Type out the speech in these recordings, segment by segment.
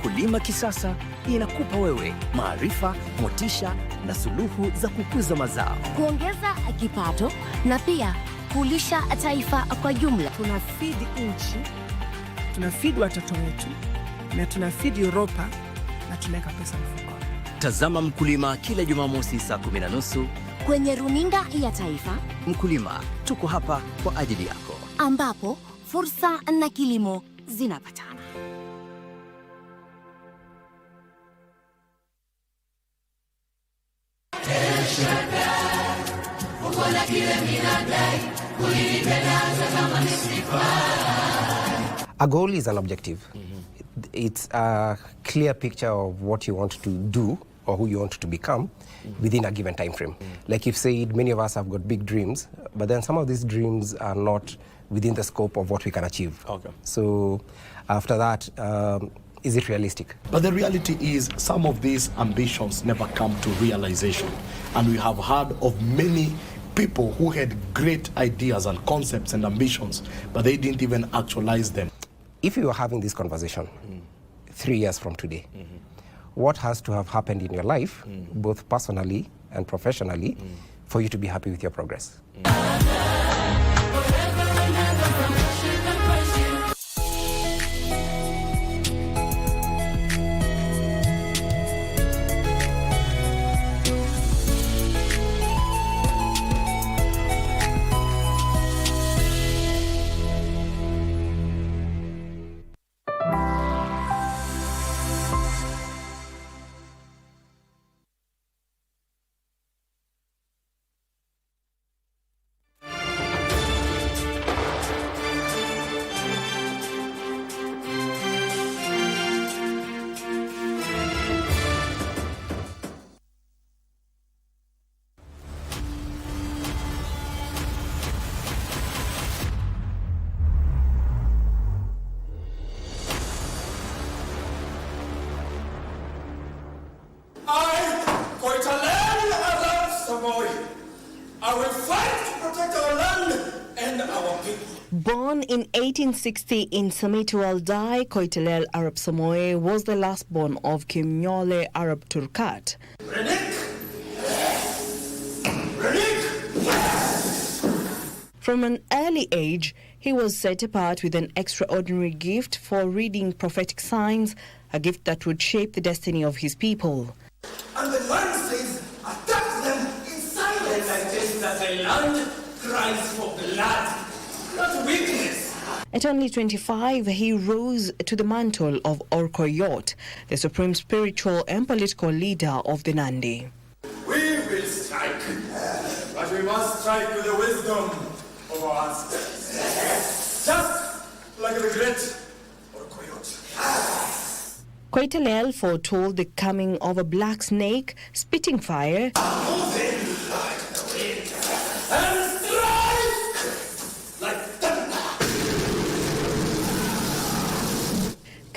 Kulima kisasa inakupa wewe maarifa, motisha na suluhu za kukuza mazao, kuongeza kipato na pia kulisha taifa kwa jumla. Tunafeed nchi, tunafeed watoto wetu na tunafeed Europa na tunaweka pesa mfukoni. Tazama Mkulima kila Jumamosi saa 10:30 kwenye runinga ya taifa. Mkulima, tuko hapa kwa ajili yako, ambapo fursa na kilimo zinapatana. A goal is an objective. It's a clear picture of what you want to do or who you want to become within a given time frame. Like you've said, many of us have got big dreams, but then some of these dreams are not within the scope of what we can achieve. Okay. So after that, is it realistic? But the reality is some of these ambitions never come to realization. And we have heard of many people who had great ideas and concepts and ambitions, but they didn't even actualize them. If you are having this conversation 3 years from today, what has to have happened in your life, both personally and professionally, for you to be happy with your progress? I will fight to protect our land and our people. Born in 1860 in Samitual Dai, Koitalel Arab Samoe was the last born of Kimnyole Arab Turkat. From an early age, he was set apart with an extraordinary gift for reading prophetic signs, a gift that would shape the destiny of his people. And the man says, attack them in silence. Like this, that the land cries for blood, not weakness. At only 25, he rose to the mantle of Orkoyot, the supreme spiritual and political leader of the Nandi. We will strike, but we must strike with the wisdom of our ancestors. Just like the great Orkoyot. Koitalel foretold the coming of a black snake spitting fire, moving like the wind, and strike like thunder.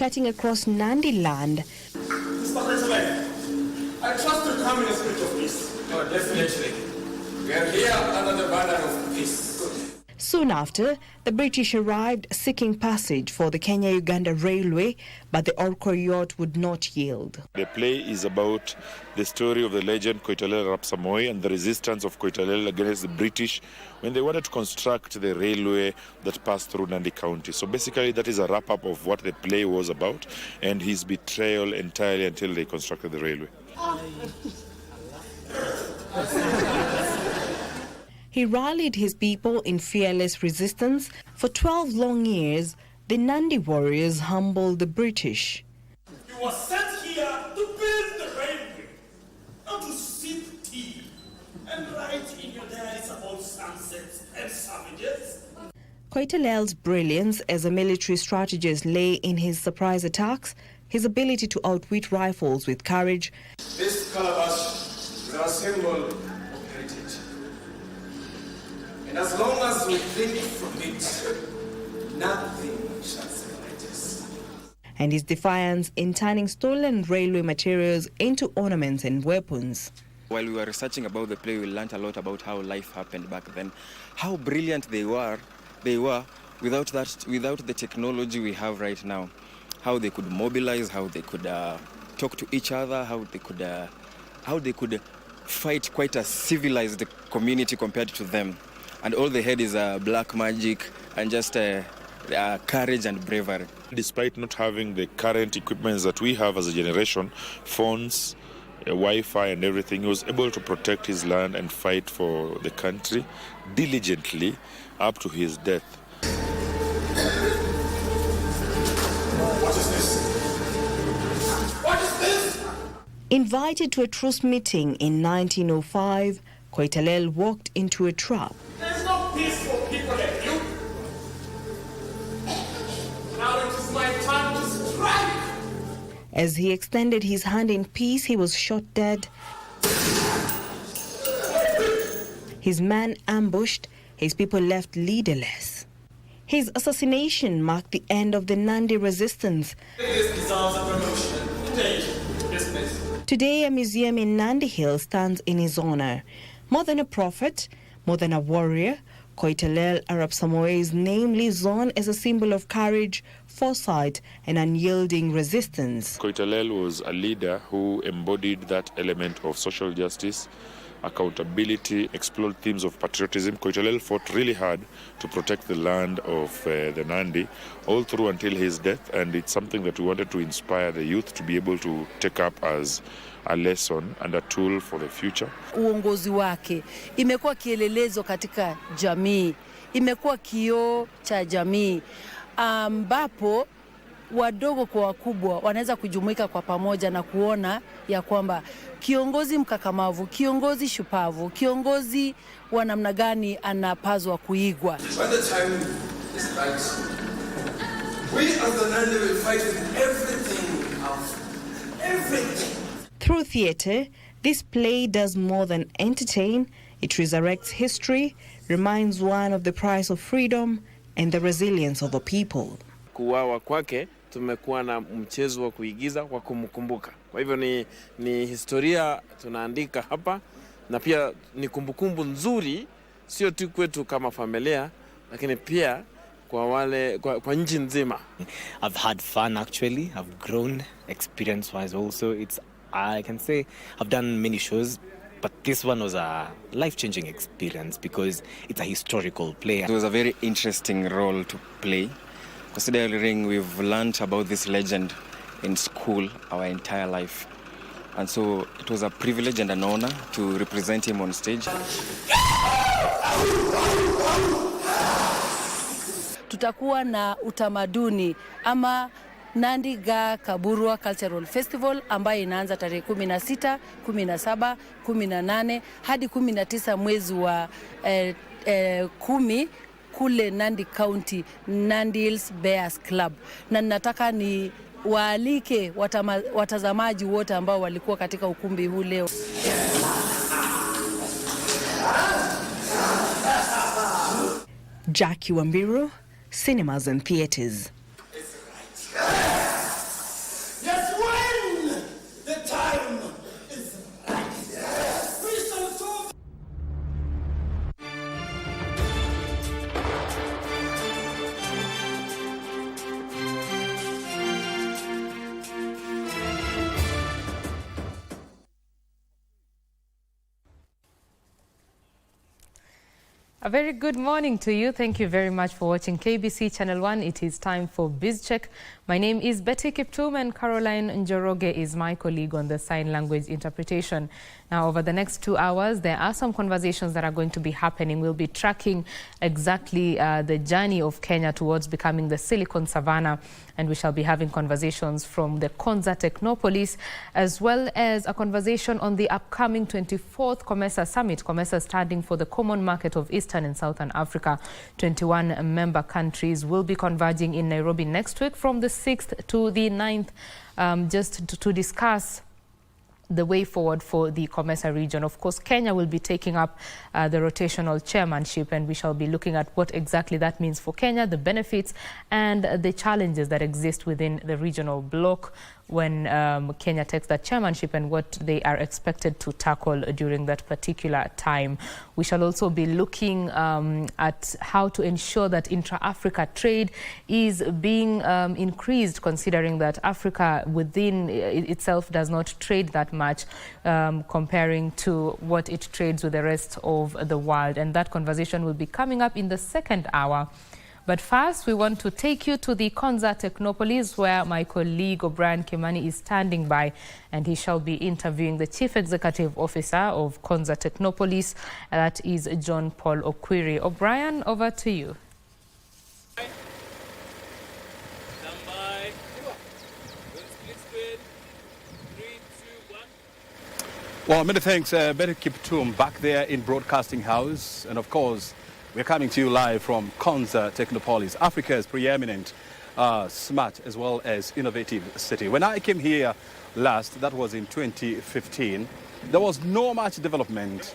cutting across Nandi land. Mr. President, I trust to come in a spirit of peace. No, definitely. We are here under the banner of peace. Soon after, the British arrived seeking passage for the Kenya-Uganda Railway, but the Orkoyot would not yield. The play is about the story of the legend Koitalel Arap Samoei and the resistance of Koitalel against the British when they wanted to construct the railway that passed through Nandi County. So basically that is a wrap-up of what the play was about and his betrayal entirely until they constructed the railway. He rallied his people in fearless resistance. For 12 long years, the Nandi warriors humbled the British. You were sent here to build the railway, not to sip tea and write in your diaries about sunsets and savages. Koitalel's brilliance as a military strategist lay in his surprise attacks, his ability to outwit rifles with courage. This calabash is our symbol of heritage. And as long as we drink from it, nothing shall separate us. And his defiance in turning stolen railway materials into ornaments and weapons. While we were researching about the play, we learned a lot about how life happened back then, how brilliant they were without the technology we have right now. how they could mobilize, how they could talk to each other, how they could fight quite a civilized community compared to them. And all they had is black magic and just courage and bravery. Despite not having the current equipments that we have as a generation, phones, Wi-Fi and everything, he was able to protect his land and fight for the country diligently up to his death. What is this? What is this? Invited to a truce meeting in 1905, Koitalel walked into a trap. There's no peace for people like you. Now it is my time to strike. As he extended his hand in peace, he was shot dead. His men ambushed, his people left leaderless. His assassination marked the end of the Nandi resistance. This deserves a promotion. Dismiss. Today, a museum in Nandi Hill stands in his honor. More than a prophet, more than a warrior, Koitalel Arap Samoei's name lives on as a symbol of courage, foresight, and unyielding resistance. Koitalel was a leader who embodied that element of social justice, accountability, explored themes of patriotism. Koitalel fought really hard to protect the land of the Nandi all through until his death, and it's something that we wanted to inspire the youth to be able to take up as a lesson and a tool for the future. Uongozi wake imekuwa kielelezo katika jamii, imekuwa kioo cha jamii ambapo wadogo kwa wakubwa wanaweza kujumuika kwa pamoja na kuona ya kwamba kiongozi mkakamavu, kiongozi shupavu, kiongozi wa namna gani anapaswa kuigwa. When the time is right, we as the Nandi will fight with everything else. Everything. Through theatre, this play does more than entertain. It resurrects history, reminds one of the price of freedom and the resilience of a people. Kuuawa kwake tumekuwa na mchezo wa kuigiza kwa kumkumbuka. Kwa hivyo ni historia tunaandika hapa, na pia ni kumbukumbu nzuri sio tu kwetu kama familia, lakini pia kwa nchi nzima. I've had fun actually. I've grown experience-wise also. I can say I've done many shows, but this one was a life-changing experience because it's a historical play. It was a very interesting role to play, considering we've learned about this legend in school our entire life. And so it was a privilege and an honor to represent him on stage. Tutakuwa na utamaduni ama Nandi Ga Kaburwa Cultural Festival ambayo inaanza tarehe 16, 17, 18 hadi 19 mwezi wa 10 kule Nandi County, Nandi Hills Bears Club. Na nataka ni waalike watazamaji wote ambao walikuwa katika ukumbi huu leo. Jackie Wambiru, Cinemas and Theatres. Yes, when the time is right. We shall talk. A very good morning to you. Thank you very much for watching KBC Channel 1. It is time for BizCheck. My name is Betty Kiptum and Caroline Njoroge is my colleague on the sign language interpretation. Now, over the next 2 hours, there are some conversations that are going to be happening. We'll be tracking exactly the journey of Kenya towards becoming the Silicon Savannah, and we shall be having conversations from the Konza Technopolis, as well as a conversation on the upcoming 24th COMESA Summit. COMESA standing for the Common Market of Eastern and Southern Africa. 21 member countries will be converging in Nairobi next week from the 6th to the 9th, just to discuss the way forward for the COMESA region. Of course, Kenya will be taking up the rotational chairmanship, and we shall be looking at what exactly that means for Kenya, the benefits and the challenges that exist within the regional bloc when Kenya takes that chairmanship, and what they are expected to tackle during that particular time. We shall also be looking at how to ensure that intra-Africa trade is being increased, considering that Africa within itself does not trade that much comparing to what it trades with the rest of the world. And that conversation will be coming up in the second hour. But first, we want to take you to the Konza Technopolis, where my colleague O'Brien Kimani is standing by, and he shall be interviewing the Chief Executive Officer of Konza Technopolis, that is John Paul Okwiri. O'Brien, over to you. Well, many thanks, Betty Kiptum, back there in Broadcasting House. And of course, we're coming to you live from Konza Technopolis, Africa's preeminent smart as well as innovative city. When I came here last, that was in 2015, there was no much development.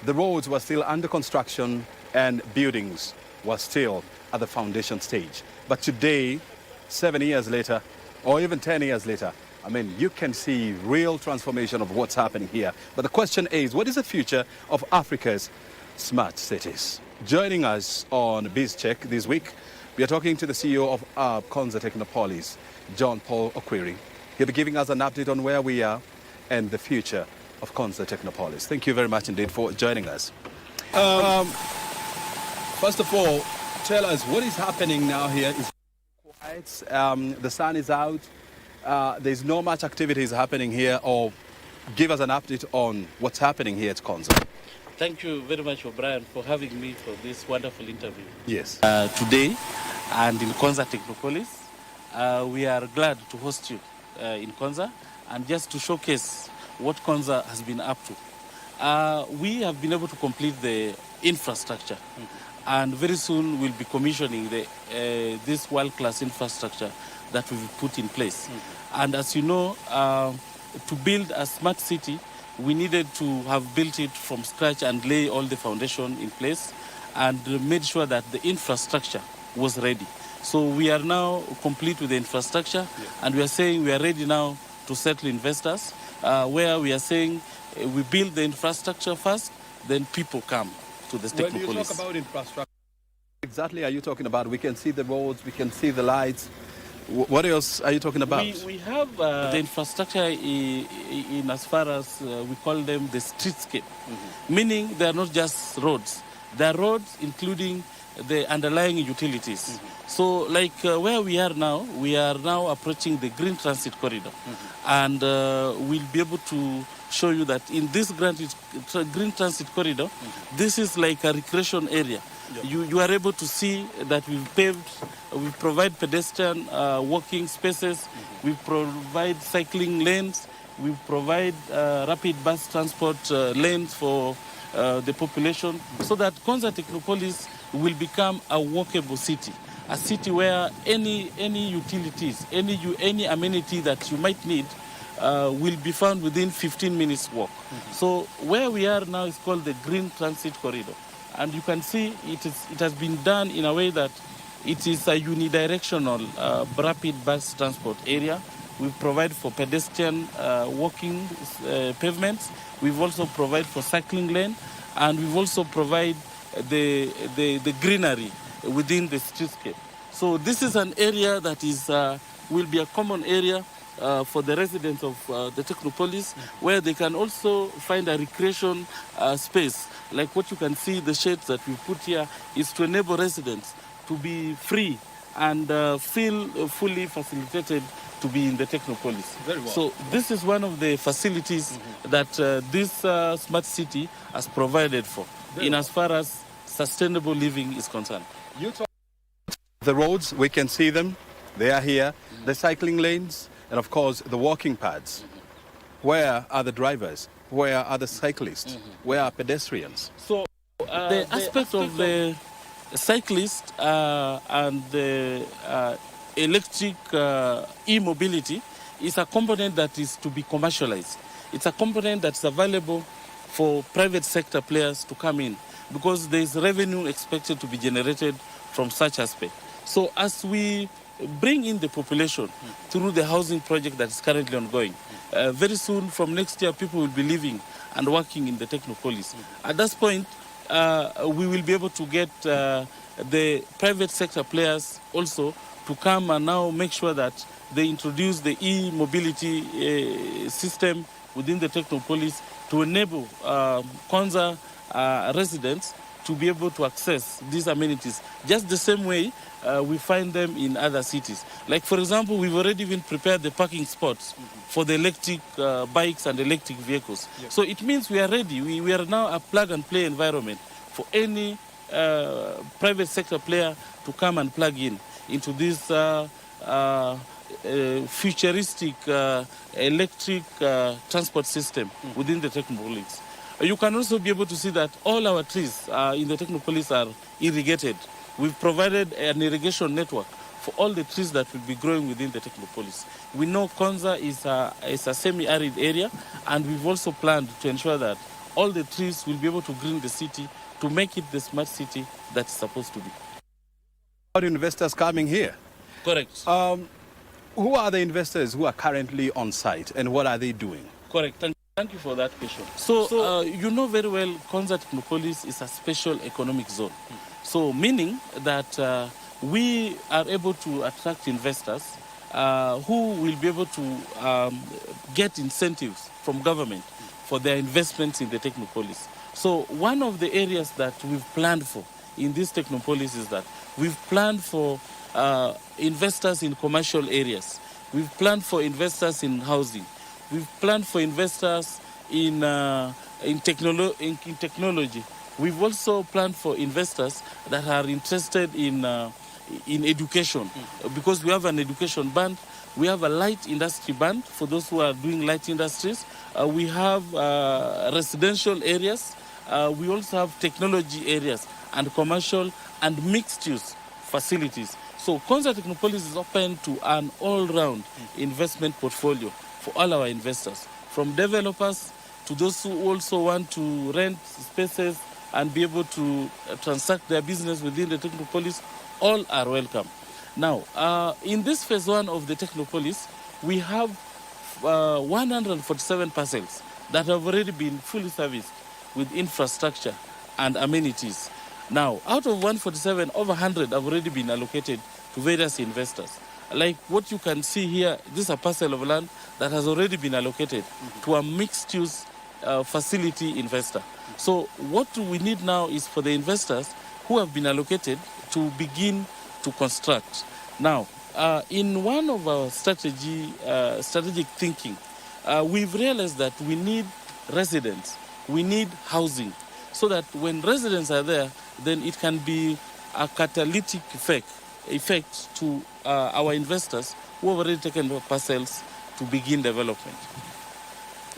The roads were still under construction and buildings were still at the foundation stage. But today, 7 years later, or even 10 years later, I mean, you can see real transformation of what's happening here. But the question is, what is the future of Africa's smart cities? Joining us on BizCheck this week, we are talking to the CEO of Konza Technopolis, John Paul Okwiri. He'll be giving us an update on where we are and the future of Konza Technopolis. Thank you very much indeed for joining us. First of all, tell us what is happening now here. Is quiet? The sun is out. There's no much activities happening here, or give us an update on what's happening here at Konza. Thank you very much, O'Brien, for having me for this wonderful interview. Yes. Today, and in Konza Technopolis, we are glad to host you in Konza, and just to showcase what Konza has been up to. We have been able to complete the infrastructure, and very soon we'll be commissioning this world-class infrastructure that we've put in place. And as you know, to build a smart city, we needed to have built it from scratch and lay all the foundation in place and made sure that the infrastructure was ready. So we are now complete with the infrastructure, and we are saying we are ready now to settle investors, where we are saying we build the infrastructure first, then people come to the Technopolis. When you talk about infrastructure, exactly are you talking about? We can see the roads, we can see the lights. What else are you talking about? We have the infrastructure in as far as we call them the streetscape, meaning they are not just roads. They are roads including the underlying utilities. So like where we are now approaching the Green Transit Corridor. And we'll be able to show you that in this Green Transit Corridor, this is like a recreation area. You are able to see that we've paved, we provide pedestrian walking spaces, we provide cycling lanes, we provide rapid bus transport lanes for the population, so that Konza Technopolis will become a walkable city, a city where any utilities, any amenity that you might need will be found within 15 minutes walk. So where we are now is called the Green Transit Corridor. And you can see it has been done in a way that it is a unidirectional rapid bus transport area. We provide for pedestrian walking pavements. We've also provided for cycling lane, and we've also provided the greenery within the streetscape. So this is an area that is will be a common area for the residents of the Technopolis, where they can also find a recreation space. Like what you can see, the shades that we put here is to enable residents to be free and feel fully facilitated to be in the Technopolis. Very well. So this is one of the facilities that this smart city has provided for, as far as sustainable living is concerned. You talk the roads, we can see them. They are here. The cycling lanes, and of course the walking paths. Where are the drivers? Where are the cyclists? Where are pedestrians? So the aspect of the cyclist and the electric e-mobility is a component that is to be commercialized. It's a component that's available for private sector players to come in because there is revenue expected to be generated from such aspect. So as we bring in the population through the housing project that is currently ongoing, very soon from next year, people will be living and working in the Technopolis. At that point, we will be able to get the private sector players also to come and now make sure that they introduce the e-mobility system within the Technopolis to enable Konza residents to be able to access these amenities just the same way we find them in other cities. Like, for example, we've already even prepared the parking spots for the electric bikes and electric vehicles. Yes. So it means we are ready. We are now a plug-and-play environment for any private sector player to come and plug in into this futuristic electric transport system within the Technopolis. You can also be able to see that all our trees in the Technopolis are irrigated. We've provided an irrigation network for all the trees that will be growing within the Technopolis. We know Konza is a semi-arid area, and we've also planned to ensure that all the trees will be able to green the city to make it the smart city that's supposed to be. Are investors coming here? Correct. Who are the investors who are currently on site, and what are they doing? Correct. Thank you for that question. So you know very well, Konza Technopolis is a special economic zone. So meaning that we are able to attract investors who will be able to get incentives from government for their investments in the Technopolis. So one of the areas that we've planned for in this Technopolis is that we've planned for investors in commercial areas. We've planned for investors in housing. We've planned for investors in technology. We've also planned for investors that are interested in education, because we have an education band. We have a light industry band for those who are doing light industries. We have residential areas. We also have technology areas and commercial and mixed-use facilities. So Konza Technopolis is open to an all-round investment portfolio for all our investors, from developers to those who also want to rent spaces and be able to transact their business within the Technopolis. All are welcome. Now, in this phase one of the Technopolis, we have 147 parcels that have already been fully serviced with infrastructure and amenities. Now, out of 147, over 100 have already been allocated to various investors. Like what you can see here, this is a parcel of land that has already been allocated to a mixed-use facility investor. So what we need now is for the investors who have been allocated to begin to construct. Now, in one of our strategic thinking, we've realized that we need residents, we need housing, so that when residents are there, then it can be a catalytic effect to our investors who have already taken parcels to begin development.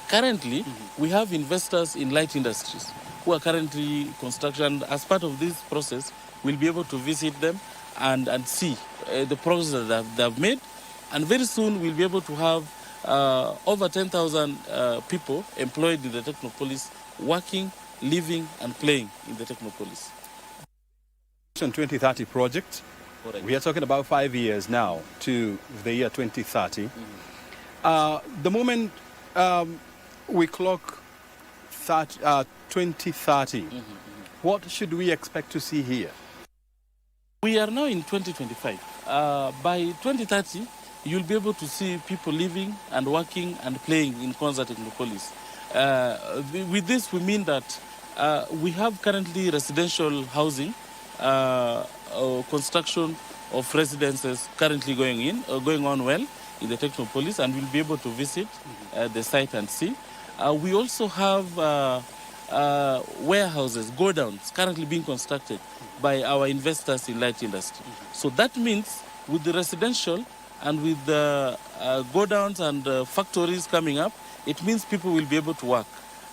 Currently, we have investors in light industries who are currently construction. As part of this process, we'll be able to visit them and see the progress that they've made. And very soon, we'll be able to have over 10,000 people employed in the Technopolis, working, living, and playing in the Technopolis. 2030 project. Correct. We are talking about 5 years now to the year 2030. The moment we clock 2030, what should we expect to see here? We are now in 2025. By 2030, you'll be able to see people living and working and playing in Konza Technopolis. With this, we mean that we have currently residential housing, construction of residences currently going on well in the Technopolis, and we'll be able to visit the site and see. We also have warehouses, go-downs currently being constructed by our investors in light industry. So that means with the residential and with the go-downs and factories coming up, it means people will be able to work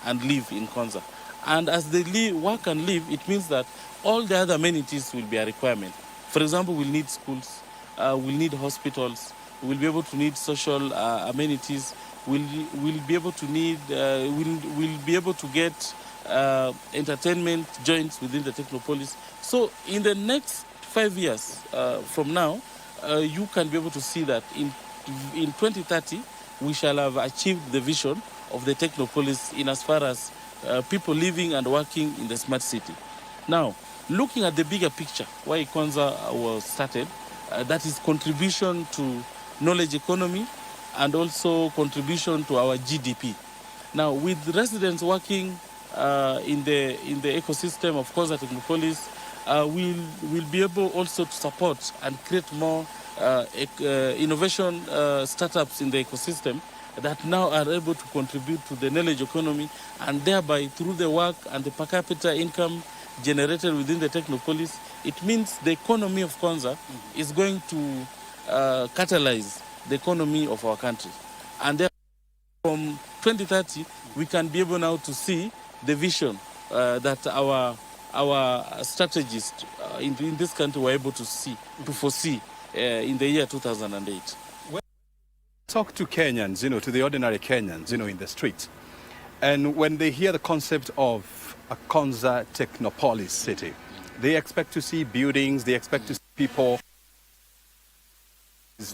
and live in Konza. And as they work and live, it means that all the other amenities will be a requirement. For example, we'll need schools, we'll need hospitals, we'll be able to need social amenities, will be able to need, will be able to get entertainment joints within the Technopolis. So in the next 5 years from now, you can be able to see that in 2030, we shall have achieved the vision of the Technopolis in as far as people living and working in the smart city. Now, looking at the bigger picture, why Konza was started, that is contribution to knowledge economy and also contribution to our GDP. Now, with residents working in the ecosystem of Konza Technopolis, we'll be able also to support and create more innovation startups in the ecosystem that now are able to contribute to the knowledge economy, and thereby through the work and the per capita income generated within the Technopolis, it means the economy of Konza is going to catalyze the economy of our country. And therefore, from 2030, we can be able now to see the vision that our strategists in this country were able to foresee in the year 2008. Talk to Kenyans, to the ordinary Kenyans, in the streets. And when they hear the concept of a Konza Technopolis city, they expect to see buildings, they expect to see people,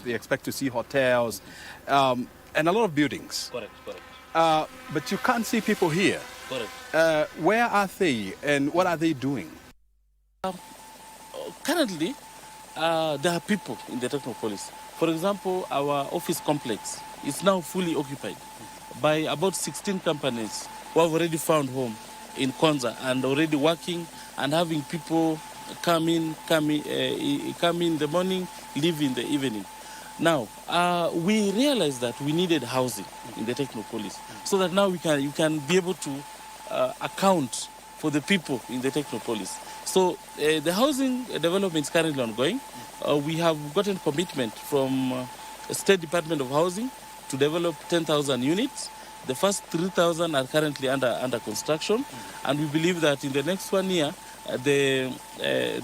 they expect to see hotels, and a lot of buildings. Correct. But you can't see people here. Correct. Where are they and what are they doing? Currently, there are people in the Technopolis. For example, our office complex is now fully occupied by about 16 companies who have already found home in Konza and already working and having people come in the morning, leave in the evening. Now, we realized that we needed housing in the Technopolis so that now you can be able to account for the people in the Technopolis. So the housing development is currently ongoing. We have gotten commitment from the State Department of Housing to develop 10,000 units. The first 3,000 are currently under construction, and we believe that in the next 1 year, the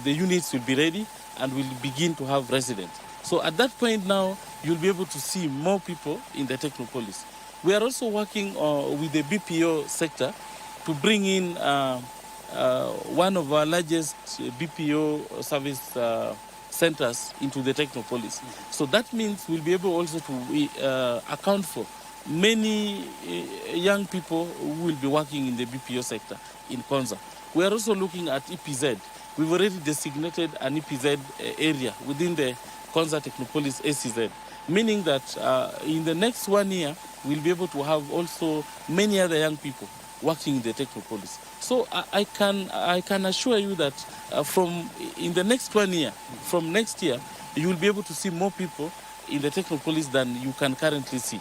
units will be ready and will begin to have residents. So at that point now, you'll be able to see more people in the Technopolis. We are also working with the BPO sector to bring in one of our largest BPO service centers into the Technopolis. So that means we'll be able also to account for many young people who will be working in the BPO sector in Konza. We are also looking at EPZ. We've already designated an EPZ area within the Konza Technopolis ACZ, meaning that in the next 1 year, we'll be able to have also many other young people working in the Technopolis. So I can assure you that in the next 1 year, from next year, you will be able to see more people in the Technopolis than you can currently see.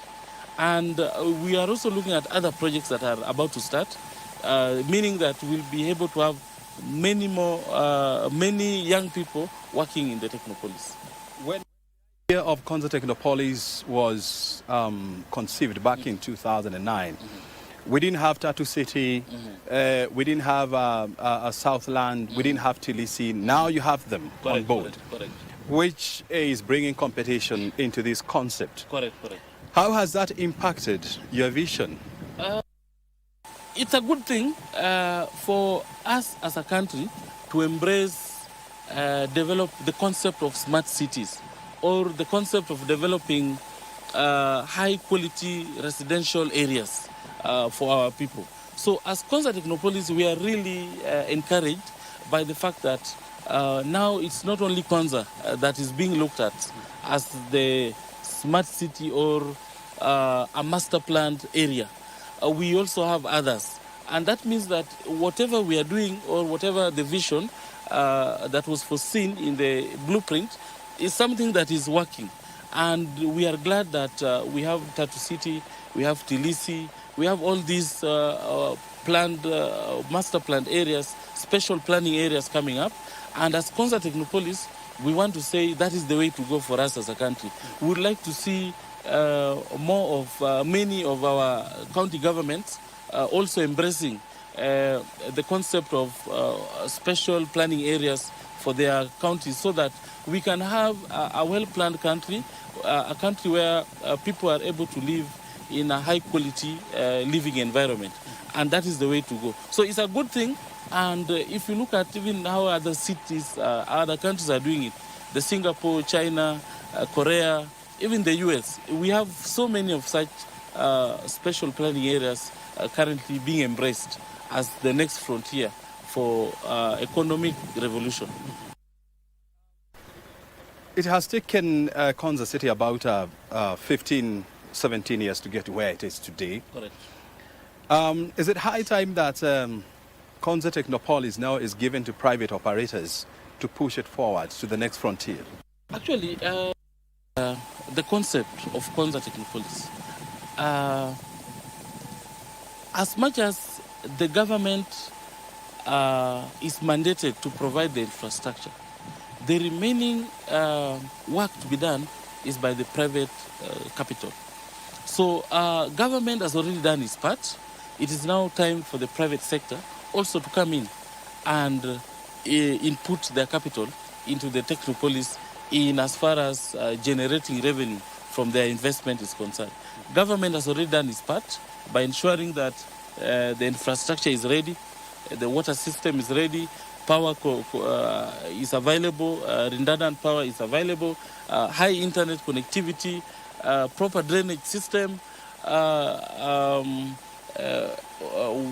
And we are also looking at other projects that are about to start, meaning that we'll be able to have many young people working in the Technopolis. When the idea of Konza Technopolis was conceived back in 2009, we didn't have Tatu City, we didn't have Southland, we didn't have Tilisi. Now you have them on board, correct. Which is bringing competition into this concept. Correct. How has that impacted your vision? It's a good thing for us as a country to embrace, develop the concept of smart cities, or the concept of developing high-quality residential areas for our people. So as Konza Technopolis, we are really encouraged by the fact that now it's not only Konza that is being looked at as the smart city or a master planned area. We also have others. And that means that whatever we are doing or whatever the vision that was foreseen in the blueprint is something that is working. And we are glad that we have Tatu City, we have Tilisi, we have all these planned, master planned areas, special planning areas coming up. And as Konza Technopolis, we want to say that is the way to go for us as a country. We would like to see more of many of our county governments also embracing the concept of special planning areas for their counties so that we can have a well-planned country, a country where people are able to live in a high quality living environment. And that is the way to go. So it's a good thing. And if you look at even how other cities, other countries are doing it, the Singapore, China, Korea, even the US, we have so many of such special planning areas currently being embraced as the next frontier for economic revolution. It has taken Konza City about 15, 17 years to get to where it is today. Correct. Is it high time that Konza Technopolis now is given to private operators to push it forward to the next frontier? Actually, the concept of Konza Technopolis, as much as the government is mandated to provide the infrastructure, the remaining work to be done is by the private capital. So government has already done its part. It is now time for the private sector also to come in and input their capital into the Technopolis in as far as generating revenue from their investment is concerned. Government has already done its part by ensuring that the infrastructure is ready, the water system is ready, power is available, redundant power is available, high internet connectivity, proper drainage system,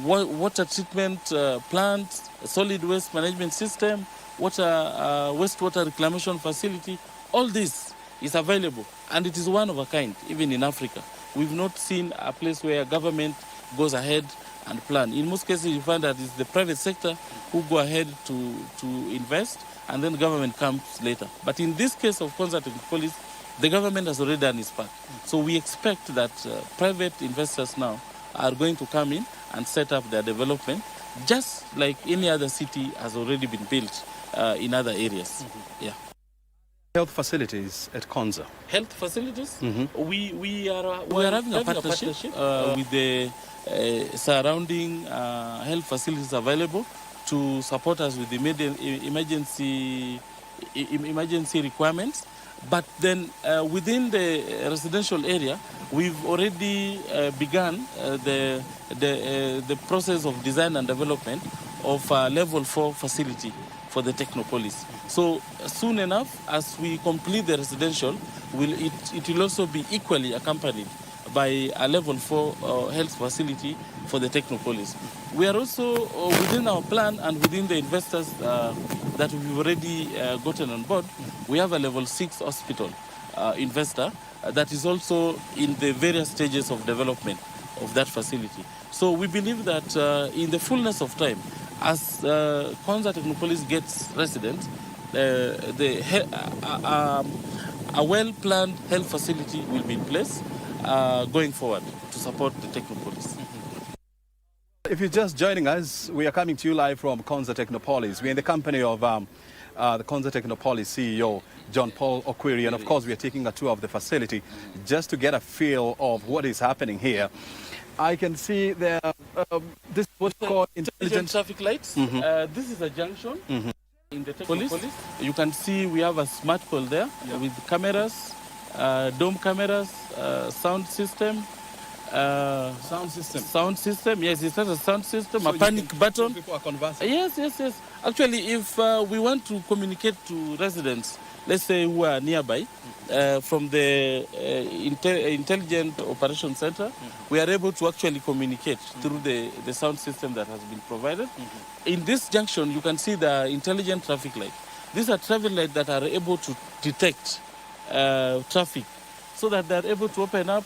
water treatment plant, solid waste management system, wastewater reclamation facility. All this is available, and it is one of a kind, even in Africa. We've not seen a place where government goes ahead and plan. In most cases, you find that it's the private sector who go ahead to invest, and then the government comes later. But in this case of Konza Technopolis, the government has already done its part. So we expect that private investors now are going to come in and set up their development, just like any other city has already been built in other areas. Yeah. Health facilities at Konza. Health facilities? We are having a partnership with the surrounding health facilities available to support us with the emergency requirements. But then within the residential area, we've already begun the process of design and development of a level 4 facility for the Technopolis. So soon enough, as we complete the residential, it will also be equally accompanied by a level 4 health facility for the Technopolis. We are also within our plan and within the investors that we've already gotten on board, we have a level 6 hospital investor that is also in the various stages of development of that facility. So we believe that in the fullness of time, as Konza Technopolis gets residents, a well-planned health facility will be in place going forward to support the Technopolis. If you're just joining us, we are coming to you live from Konza Technopolis. We're in the company of the Konza Technopolis CEO, John Paul Okwiri, and of course we are taking a tour of the facility just to get a feel of what is happening here. I can see there, this is what's called intelligent traffic lights. This is a junction in the Technopolis. You can see we have a smart pole there with cameras, dome cameras, sound system. Sound system, yes, it has a sound system, so a panic button. People are conversing. Yes. Actually, if we want to communicate to residents, let's say who are nearby, from the Intelligent Operation Center, we are able to actually communicate through the sound system that has been provided. In this junction, you can see the intelligent traffic light. These are traffic lights that are able to detect traffic so that they are able to open up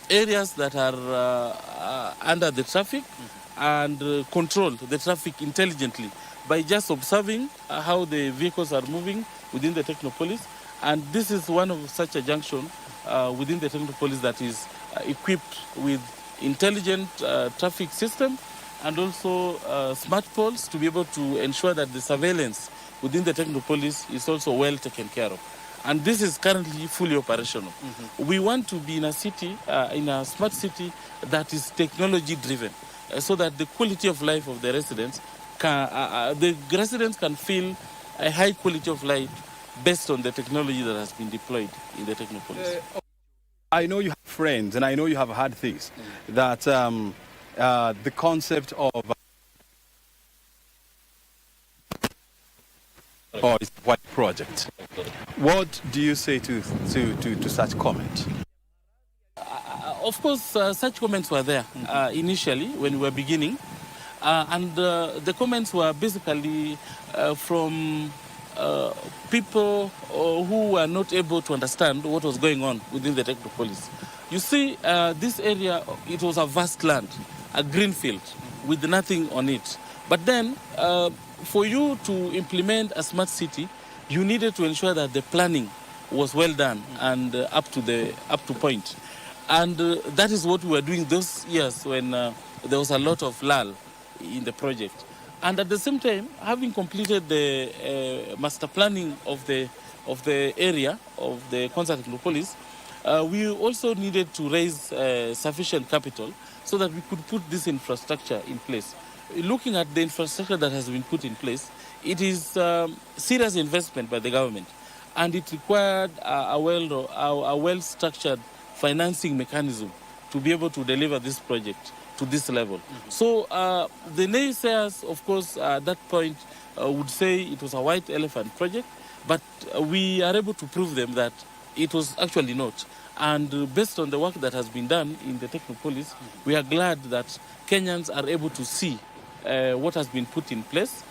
areas that are under the traffic and control the traffic intelligently by just observing how the vehicles are moving within the Technopolis. And this is one of such a junction within the Technopolis that is equipped with intelligent traffic system and also smart poles to be able to ensure that the surveillance within the Technopolis is also well taken care of. And this is currently fully operational. We want to be in a city, in a smart city that is technology driven, so that the quality of life of the residents can feel a high quality of life based on the technology that has been deployed in the Technopolis. I know you have friends, and I know you have heard this, that the concept of is a white project. What do you say to such comment? Of course, such comments were there initially when we were beginning, and the comments were basically from people who were not able to understand what was going on within the Technopolis. You see, this area, it was a vast land, a green field with nothing on it. But then, for you to implement a smart city, you needed to ensure that the planning was well done and up to point. And that is what we were doing those years when there was a lot of lull in the project. And at the same time, having completed the master planning of the area of the Konza Technopolis, we also needed to raise sufficient capital so that we could put this infrastructure in place. Looking at the infrastructure that has been put in place, it is serious investment by the government, and it required a well-structured financing mechanism to be able to deliver this project to this level. So the naysayers, of course, at that point would say it was a white elephant project, but we are able to prove them that it was actually not. And based on the work that has been done in the Technopolis, we are glad that Kenyans are able to see what has been put in place.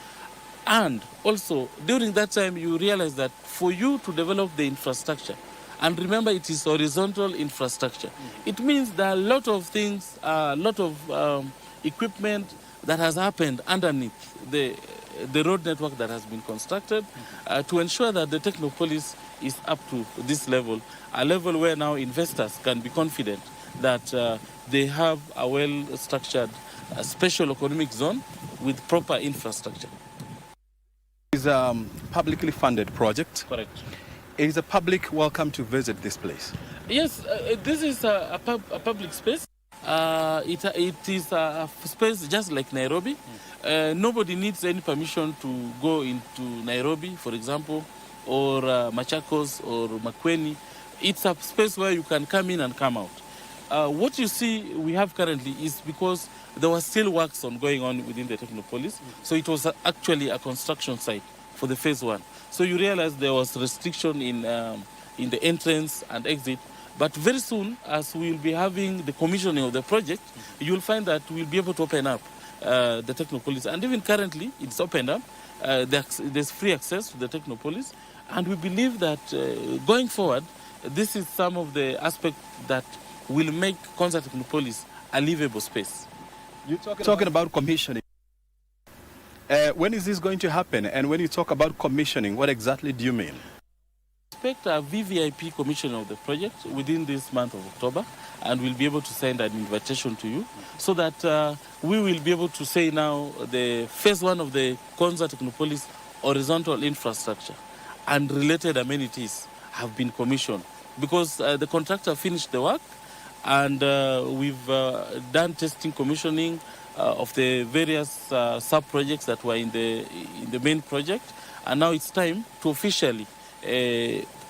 And also, during that time, you realize that for you to develop the infrastructure, and remember it is horizontal infrastructure, it means there are a lot of things, a lot of equipment that has happened underneath the road network that has been constructed to ensure that the Technopolis is up to this level, a level where now investors can be confident that they have a well-structured special economic zone with proper infrastructure. It's a publicly funded project. Correct. Is the public welcome to visit this place? Yes, this is a public space. It is a space just like Nairobi. Nobody needs any permission to go into Nairobi, for example, or Machakos or Makueni. It's a space where you can come in and come out. What you see we have currently is because there was still works going on within the Technopolis, so it was actually a construction site for the phase one. So you realize there was restriction in the entrance and exit. But very soon, as we will be having the commissioning of the project, you will find that we'll be able to open up the Technopolis. And even currently, it's opened up. There's free access to the Technopolis. And we believe that going forward, this is some of the aspects that will make Konza Technopolis a livable space. You're talking about commissioning. When is this going to happen? And when you talk about commissioning, what exactly do you mean? Expect a VVIP commissioning of the project within this month of October, and we'll be able to send an invitation to you so that we will be able to say now the phase one of the Konza Technopolis horizontal infrastructure and related amenities have been commissioned because the contractor finished the work and we've done testing commissioning of the various sub-projects that were in the main project, and now it's time to officially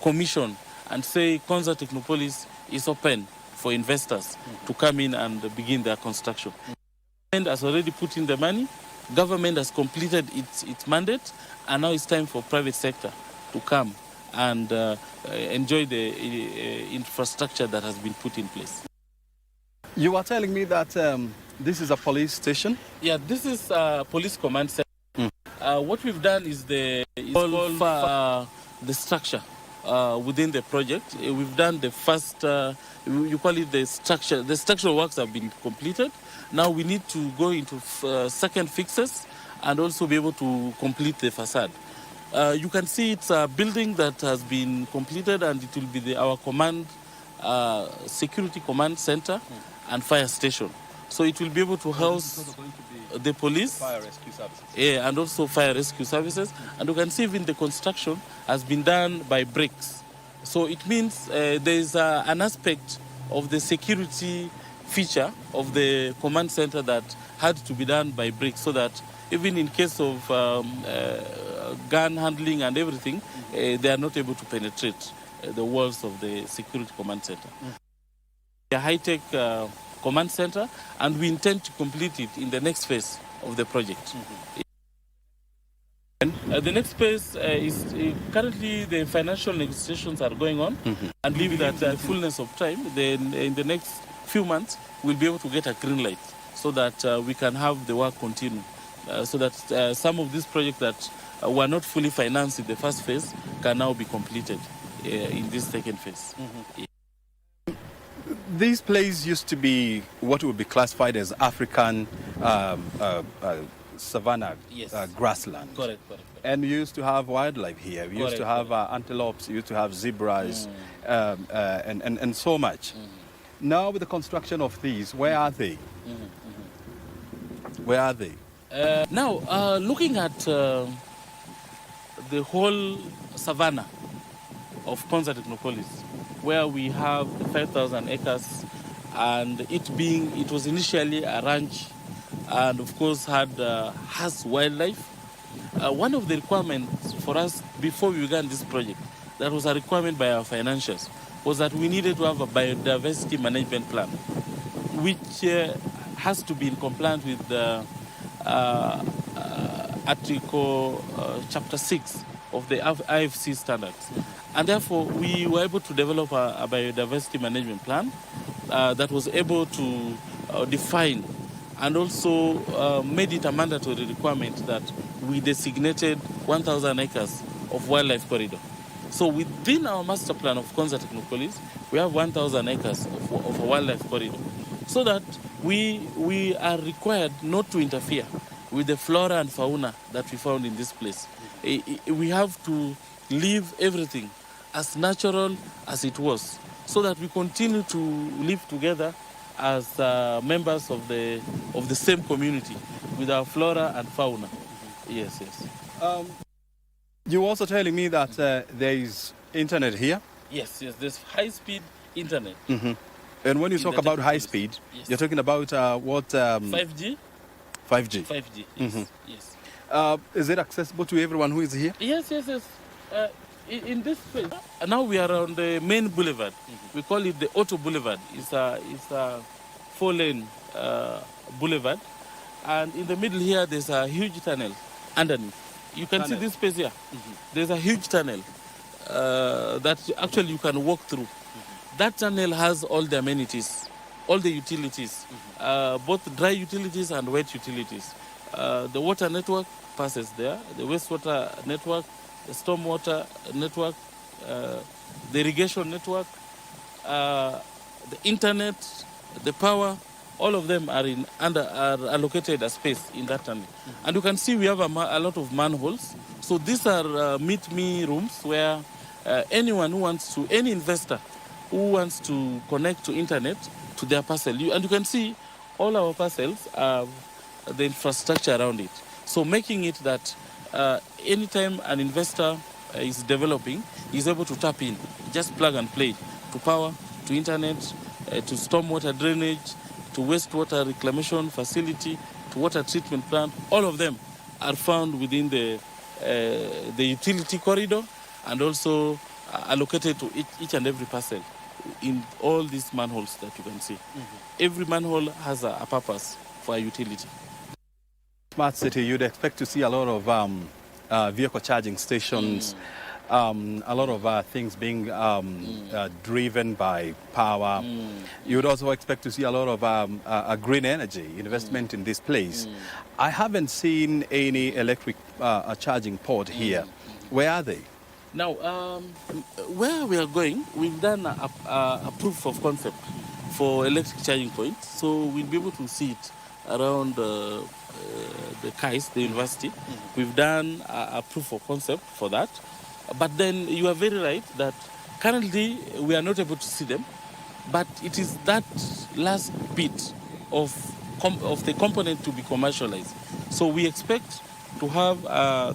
commission and say Konza Technopolis is open for investors to come in and begin their construction. Government has already put in the money, government has completed its mandate, and now it's time for private sector to come and enjoy the infrastructure that has been put in place. You are telling me that this is a police station? Yeah, this is a police command center. What we've done is the structure within the project. We've done the first, you call it the structure. The structural works have been completed. Now we need to go into second fixes and also be able to complete the facade. You can see it's a building that has been completed, and it will be our command, security command center and fire station. So it will be able to house the police, fire rescue services. Yeah, and also fire rescue services. And you can see even the construction has been done by bricks. So it means there is an aspect of the security feature of the command center that had to be done by bricks, so that even in case of gun handling and everything, they are not able to penetrate the walls of the security command center. a high-tech command center, and we intend to complete it in the next phase of the project. The next phase is currently the financial negotiations are going on, and believe that the fullness of time, then in the next few months, we'll be able to get a green light so that we can have the work continue, so that some of these projects that were not fully financed in the first phase can now be completed in this second phase. This place used to be what would be classified as African savanna grassland. Correct. And we used to have wildlife here. We used to have antelopes, we used to have zebras, and so much. Now with the construction of these, where are they? Where are they? Now, looking at the whole savanna of Konza Technopolis, where we have 5,000 acres, and it was initially a ranch, and of course has wildlife. One of the requirements for us before we began this project, that was a requirement by our financiers, was that we needed to have a biodiversity management plan, which has to be in compliance with the Article Chapter 6 of the IFC standards. And therefore, we were able to develop a biodiversity management plan that was able to define and also made it a mandatory requirement that we designated 1,000 acres of wildlife corridor. So within our master plan of Konza Technopolis, we have 1,000 acres of a wildlife corridor, so that we are required not to interfere with the flora and fauna that we found in this place. We have to leave everything as natural as it was, so that we continue to live together as members of the same community with our flora and fauna. Yes. You were also telling me that there is internet here? Yes, there's high-speed internet. And when you talk about high speed, you're talking about what? 5G? 5G. 5G, yes. Is it accessible to everyone who is here? Yes. In this place, now we are on the main boulevard. We call it the Auto Boulevard. It's a 4-lane boulevard. And in the middle here, there's a huge tunnel underneath. You can see this space here. There's a huge tunnel that actually you can walk through. That tunnel has all the amenities, all the utilities, both dry utilities and wet utilities. The water network passes there, the wastewater network, the stormwater network, the irrigation network, the internet, the power, all of them are allocated a space in that tunnel. And you can see we have a lot of manholes. So these are meet-me rooms where anyone who wants to, any investor who wants to connect to internet to their parcel. And you can see all our parcels have the infrastructure around it. So making it that anytime an investor is developing, he's able to tap in, just plug and play, to power, to internet, to stormwater drainage, to wastewater reclamation facility, to water treatment plant. All of them are found within the utility corridor, and also allocated to each and every parcel in all these manholes that you can see. Every manhole has a purpose for a utility. Smart city, you'd expect to see a lot of vehicle charging stations, a lot of things being driven by power. You'd also expect to see a lot of green energy investment in this place. I haven't seen any electric charging port here. Where are they? Now, where we are going, we've done a proof of concept for electric charging points, so we'll be able to see it around the KAIS, the university. We've done a proof of concept for that. But then you are very right that currently we are not able to see them, but it is that last bit of the component to be commercialized. So we expect to have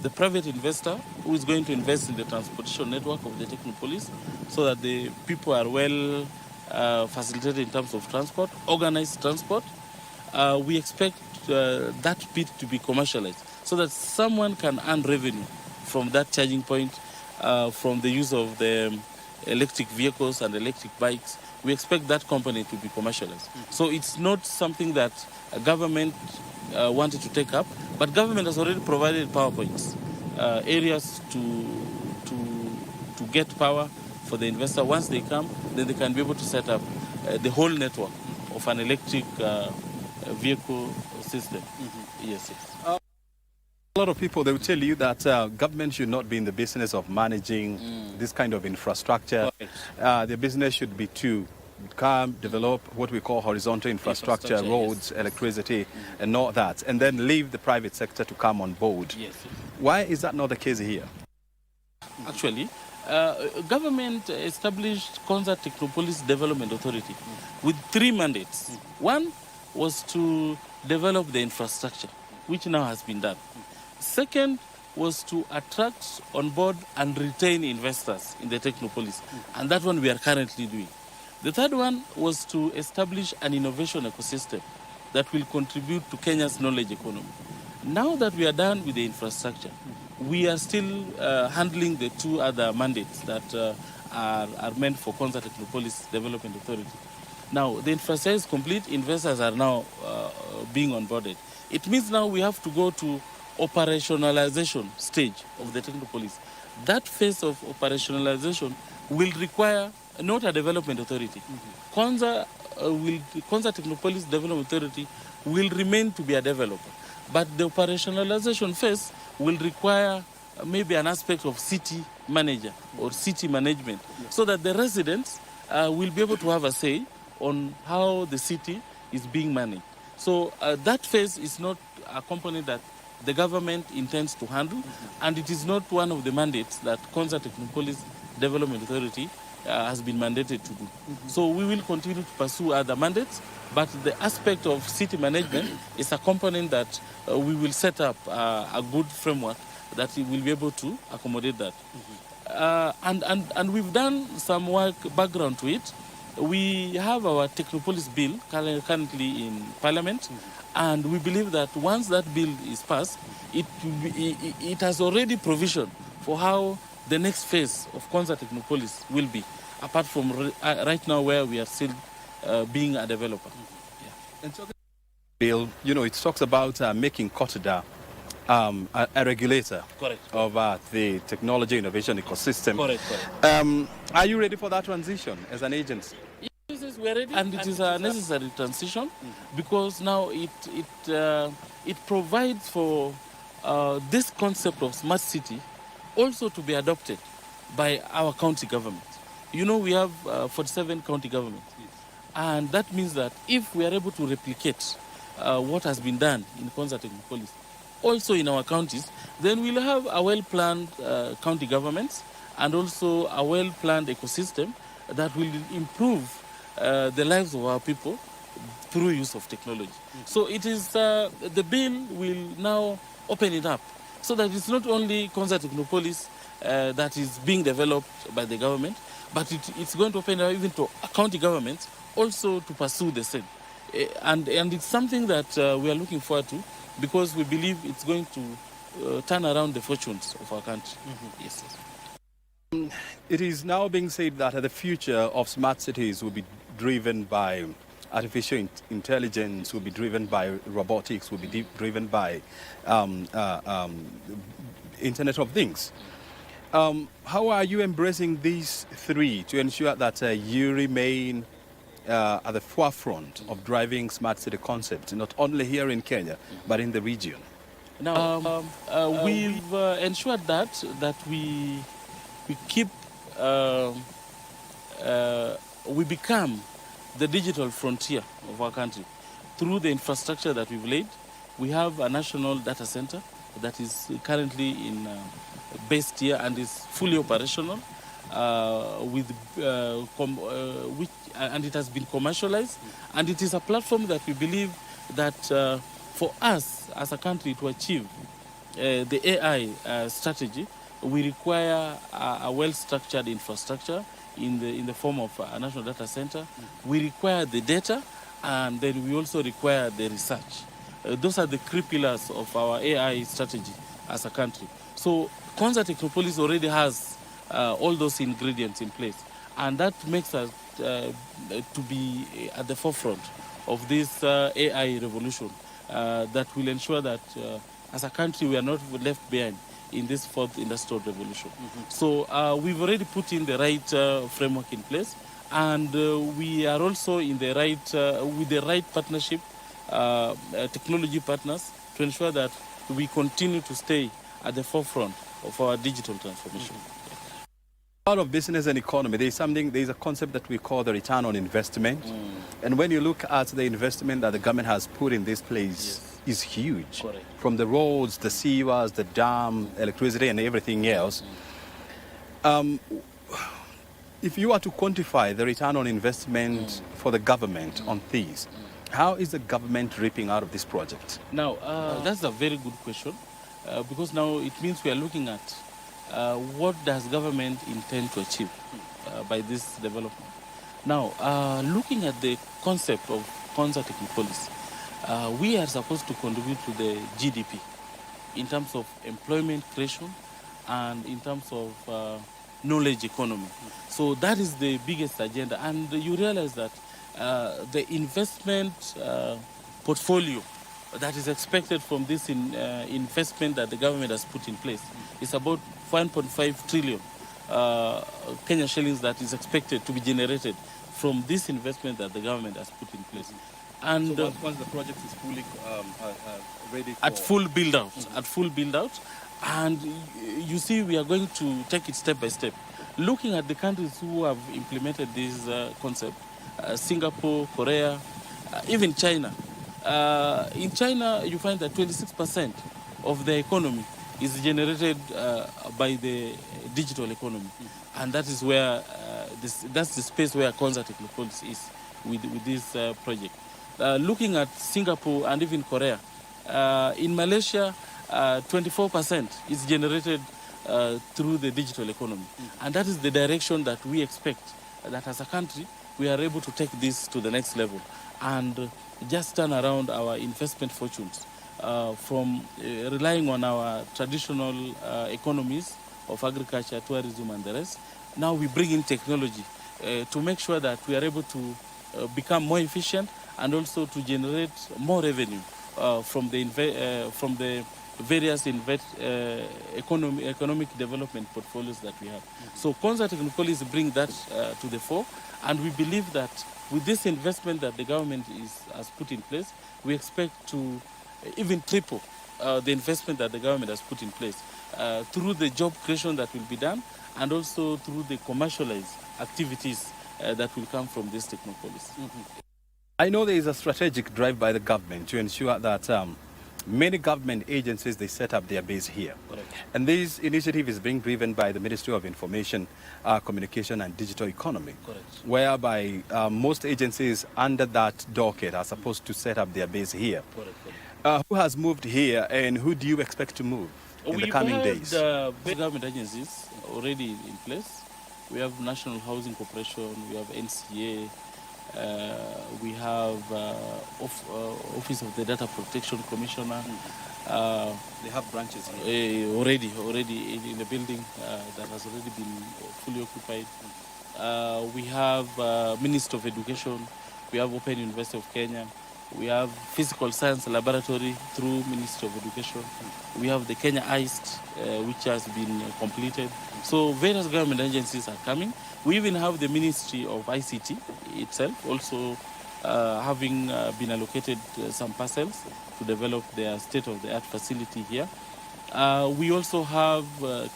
the private investor who is going to invest in the transportation network of the Technopolis, so that the people are well facilitated in terms of transport, organized transport. We expect that bit to be commercialized, so that someone can earn revenue from that charging point, from the use of the electric vehicles and electric bikes, we expect that company to be commercialized. So it's not something that a government wanted to take up, but government has already provided PowerPoints, areas to get power for the investor. Once they come, then they can be able to set up the whole network of an electric vehicle system. Yes. A lot of people, they will tell you that government should not be in the business of managing this kind of infrastructure. The business should be to develop what we call horizontal infrastructure, roads, electricity, and all that, and then leave the private sector to come on board. Yes. Why is that not the case here? Actually, government established Konza Technopolis Development Authority with 3 mandates. One was to develop the infrastructure, which now has been done. Second was to attract, onboard, and retain investors in the Technopolis, and that one we are currently doing. The third one was to establish an innovation ecosystem that will contribute to Kenya's knowledge economy. Now that we are done with the infrastructure, we are still handling the 2 other mandates that are meant for Konza Technopolis Development Authority. Now, the infrastructure is complete, investors are now being onboarded. It means now we have to go to operationalization stage of the Technopolis. That phase of operationalization will require not a development authority. Konza Technopolis Development Authority will remain to be a developer, but the operationalization phase will require maybe an aspect of city manager or city management, so that the residents will be able to have a say on how the city is being managed. So that phase is not a component that the government intends to handle, and it is not one of the mandates that Konza Technopolis Development Authority has been mandated to do. So we will continue to pursue other mandates, but the aspect of city management is a component that we will set up a good framework that will be able to accommodate that. And we've done some work background to it. We have our Technopolis bill currently in Parliament, and we believe that once that bill is passed, it has already provision for how the next phase of Konza Technopolis will be, apart from right now where we are still being a developer. And so the bill, it talks about making Kotada a regulator of the technology innovation ecosystem. Correct. Are you ready for that transition as an agency? Yes, we are ready, and it is a necessary transition because now it provides for this concept of smart city also to be adopted by our county government. We have 47 county governments, and that means that if we are able to replicate what has been done in Konza Technopolis also in our counties, then we'll have a well-planned county governments and also a well-planned ecosystem that will improve the lives of our people through use of technology. So it is the bill will now open it up so that it's not only Konza Technopolis that is being developed by the government, but it's going to open up even to county governments also to pursue the same. And it's something that we are looking forward to because we believe it's going to turn around the fortunes of our country. Yes. It is now being said that the future of smart cities will be driven by artificial intelligence, will be driven by robotics, will be driven by Internet of Things. How are you embracing these 3 to ensure that you remain at the forefront of driving smart city concepts, not only here in Kenya, but in the region? Now, we've ensured that we keep, we become the digital frontier of our country through the infrastructure that we've laid. We have a national data center that is currently based here and is fully operational, and it has been commercialized, and it is a platform that we believe that for us as a country to achieve the AI strategy, we require a well-structured infrastructure in the form of a national data center. We require the data, and then we also require the research. Those are the 3 pillars of our AI strategy as a country. So Konza Technopolis already has all those ingredients in place, and that makes us to be at the forefront of this AI revolution that will ensure that as a country we are not left behind in this fourth industrial revolution. So we've already put in the right framework in place, and we are also in the right with the right partnership technology partners to ensure that we continue to stay at the forefront of our digital transformation. Out of business and economy, there's a concept that we call the return on investment. And when you look at the investment that the government has put in this place, is huge. Correct. From the roads, the sewers, the dam, electricity, and everything else. If you are to quantify the return on investment for the government on these, how is the government reaping out of this project? Now, that's a very good question, because now it means we are looking at what does government intend to achieve by this development. Now, looking at the concept of concert technopolis, we are supposed to contribute to the GDP in terms of employment creation and in terms of knowledge economy. So that is the biggest agenda. And you realize that the investment portfolio that is expected from this investment that the government has put in place is about 1.5 trillion Kenya shillings that is expected to be generated from this investment that the government has put in place. And so once the project is fully ready for... at full build out, and you see we are going to take it step by step. Looking at the countries who have implemented this concept, Singapore, Korea, even China. In China, you find that 26% of the economy is generated by the digital economy, and that is where that's the space where concert technopolis is with this project. Looking at Singapore and even Korea, in Malaysia, 24% is generated through the digital economy, and that is the direction that we expect that as a country we are able to take this to the next level and just turn around our investment fortunes from relying on our traditional economies of agriculture, tourism, and the rest. Now we bring in technology to make sure that we are able to become more efficient and also to generate more revenue from the various economic development portfolios that we have. So concert technopolis bring that to the fore, and we believe that with this investment that the government has put in place, we expect to even triple the investment that the government has put in place through the job creation that will be done and also through the commercialized activities that will come from this technopolis. I know there is a strategic drive by the government to ensure that many government agencies, they set up their base here. Correct. And this initiative is being driven by the Ministry of Information, Communication and Digital Economy. Correct. Whereby most agencies under that docket are supposed to set up their base here. Correct. Who has moved here and who do you expect to move in the coming days? We have government agencies already in place. We have National Housing Corporation, we have NCA, we have Office of the Data Protection Commissioner. They have branches here. Already in the building that has already been fully occupied. We have Ministry of Education. We have Open University of Kenya. We have Physical Science Laboratory through Ministry of Education. We have the Kenya ICT, which has been completed. So various government agencies are coming. We even have the Ministry of ICT itself also having been allocated some parcels to develop their state-of-the-art facility here. We also have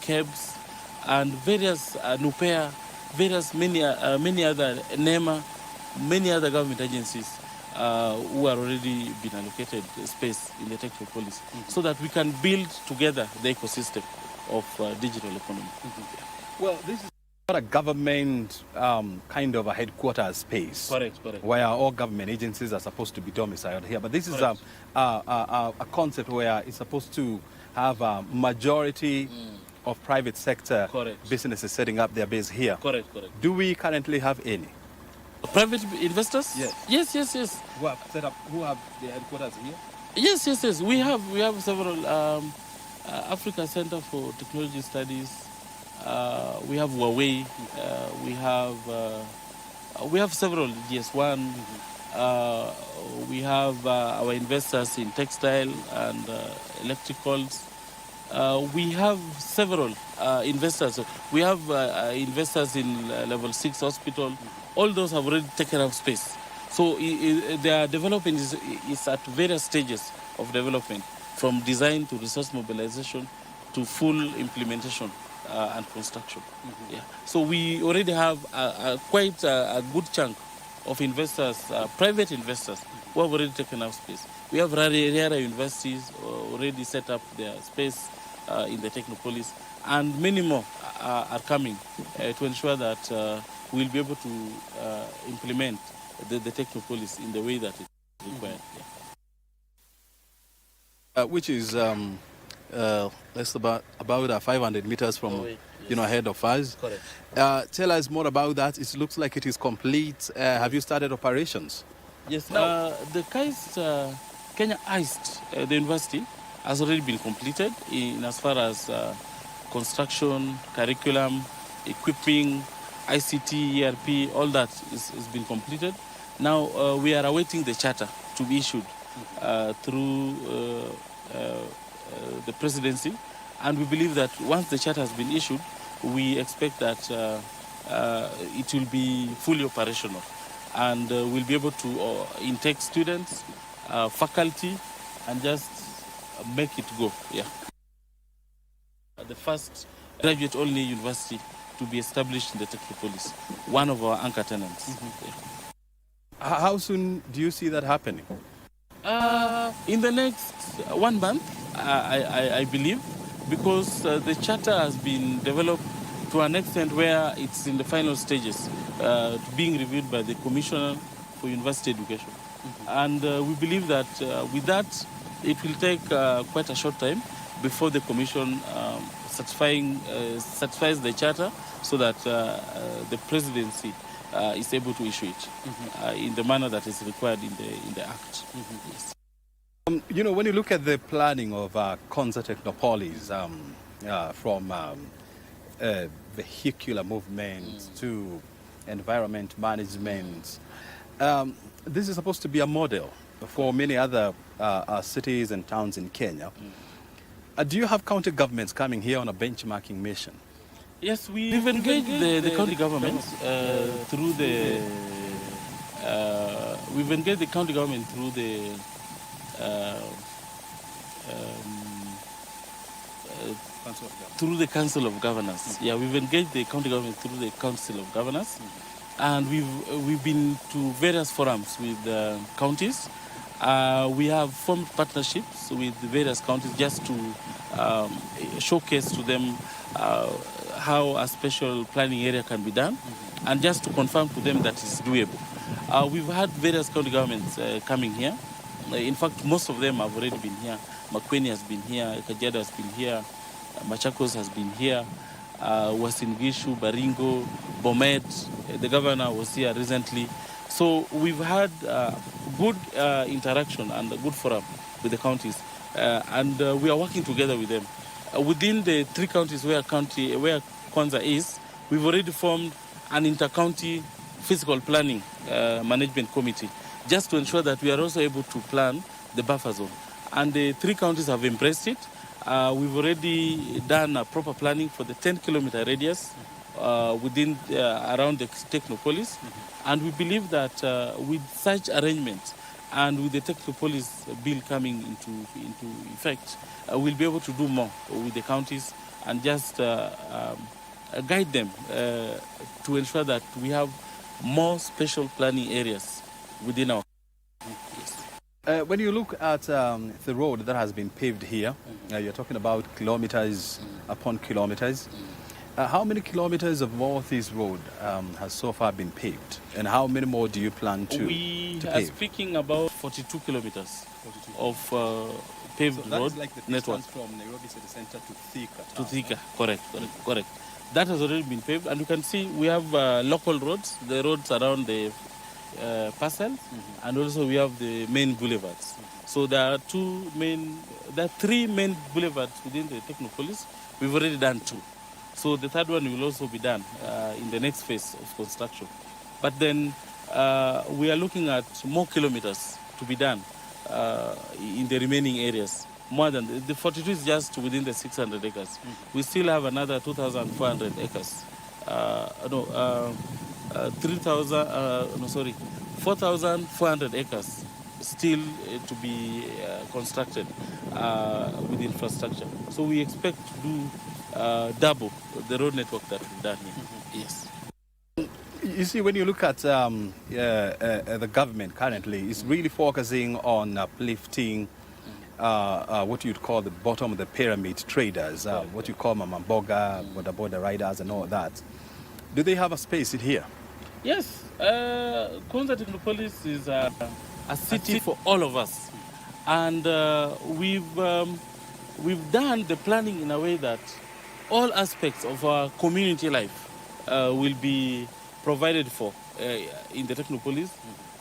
KEBS and various NUPEA, many other NEMA, many other government agencies who are already been allocated space in the technopolis so that we can build together the ecosystem of digital economy. Well, this is not a government kind of a headquarters space. Correct. Where all government agencies are supposed to be domiciled here. But this is a concept where it's supposed to have a majority of private sector businesses setting up their base here. Correct. Do we currently have any? Private investors? Yes. Yes. Who have set up? Who have their headquarters here? Yes. We have several. Africa Center for Technology Studies. We have Huawei. We have We have several, yes. One, we have our investors in textile and electricals. We have several investors. We have investors in level 6 hospital. All those have already taken up space. So their development is at various stages of development, from design to resource mobilization to full implementation and construction. Yeah. So we already have quite a good chunk of investors, private investors, who have already taken up space. We have rare universities already set up their space in the Technopolis, and many more are coming to ensure that we'll be able to implement the Technopolis in the way that it is required. Yeah. Which is that's about 500 meters from ahead of us. Correct. Tell us more about that. It looks like it is complete. Have you started operations? Yes. The KAIST, Kenya IST, the university, has already been completed in as far as construction, curriculum, equipping, ICT, ERP, all that is been completed. Now we are awaiting the charter to be issued through the presidency, and we believe that once the charter has been issued, we expect that it will be fully operational, and we'll be able to intake students, faculty, and just make it go. Yeah. The first graduate-only university to be established in the Technopolis, one of our anchor tenants. Yeah. How soon do you see that happening? In the next 1 month, I believe, because the charter has been developed to an extent where it's in the final stages, being reviewed by the Commissioner for University Education. And we believe that with that, it will take quite a short time before the Commission certifies the charter, so that the presidency is able to issue it in the manner that is required in the Act. Yes. When you look at the planning of Konza Technopolis, from vehicular movement to environment management, this is supposed to be a model for many other cities and towns in Kenya. Do you have county governments coming here on a benchmarking mission? Yes, we've engaged the county government through the. We've engaged the county government through the. Through the Council of Governors. Yeah, we've engaged the county government through the Council of Governors, and we've been to various forums with counties. We have formed partnerships with the various counties just to showcase to them how a special planning area can be done, and just to confirm to them that it's doable. We've had various county governments coming here. In fact, most of them have already been here. Makueni has been here, Kajiado has been here, Machakos has been here, Uasin Gishu, Baringo, Bomet. The governor was here recently. So we've had good interaction and a good forum with the counties, and we are working together with them. Within the 3 counties where Konza is, we've already formed an inter-county physical planning management committee, just to ensure that we are also able to plan the buffer zone. And the 3 counties have embraced it. We've already done a proper planning for the 10-kilometer radius within around the Technopolis, and we believe that with such arrangements and with the Technopolis bill coming into effect, we'll be able to do more with the counties and just guide them to ensure that we have more special planning areas within our. Yes. When you look at the road that has been paved here, you're talking about kilometers upon kilometers. How many kilometers of all this road has so far been paved, and how many more do you plan to We are pave? speaking about 42 kilometers of paved So that road is like the network. distance from Nairobi City Center to Thika. To Thika, correct. That has already been paved, and you can see we have local roads, the roads around the parcel, and also we have the main boulevards. So there are 3 main boulevards within the Technopolis. We've already done 2. So the 3rd one will also be done in the next phase of construction. But then we are looking at more kilometers to be done in the remaining areas. More than the 42 is just within the 600 acres. We still have another 2,400 acres. 4,400 acres still to be constructed with infrastructure. So we expect to do double the road network that we've done here. Yes. You see, when you look at the government currently, it's really focusing on uplifting what you'd call the bottom of the pyramid traders, what you call mamamboga, boda riders and all that. Do they have a space in here? Yes. Konza Technopolis is a city for all of us. And we've done the planning in a way that all aspects of our community life will be provided for in the Technopolis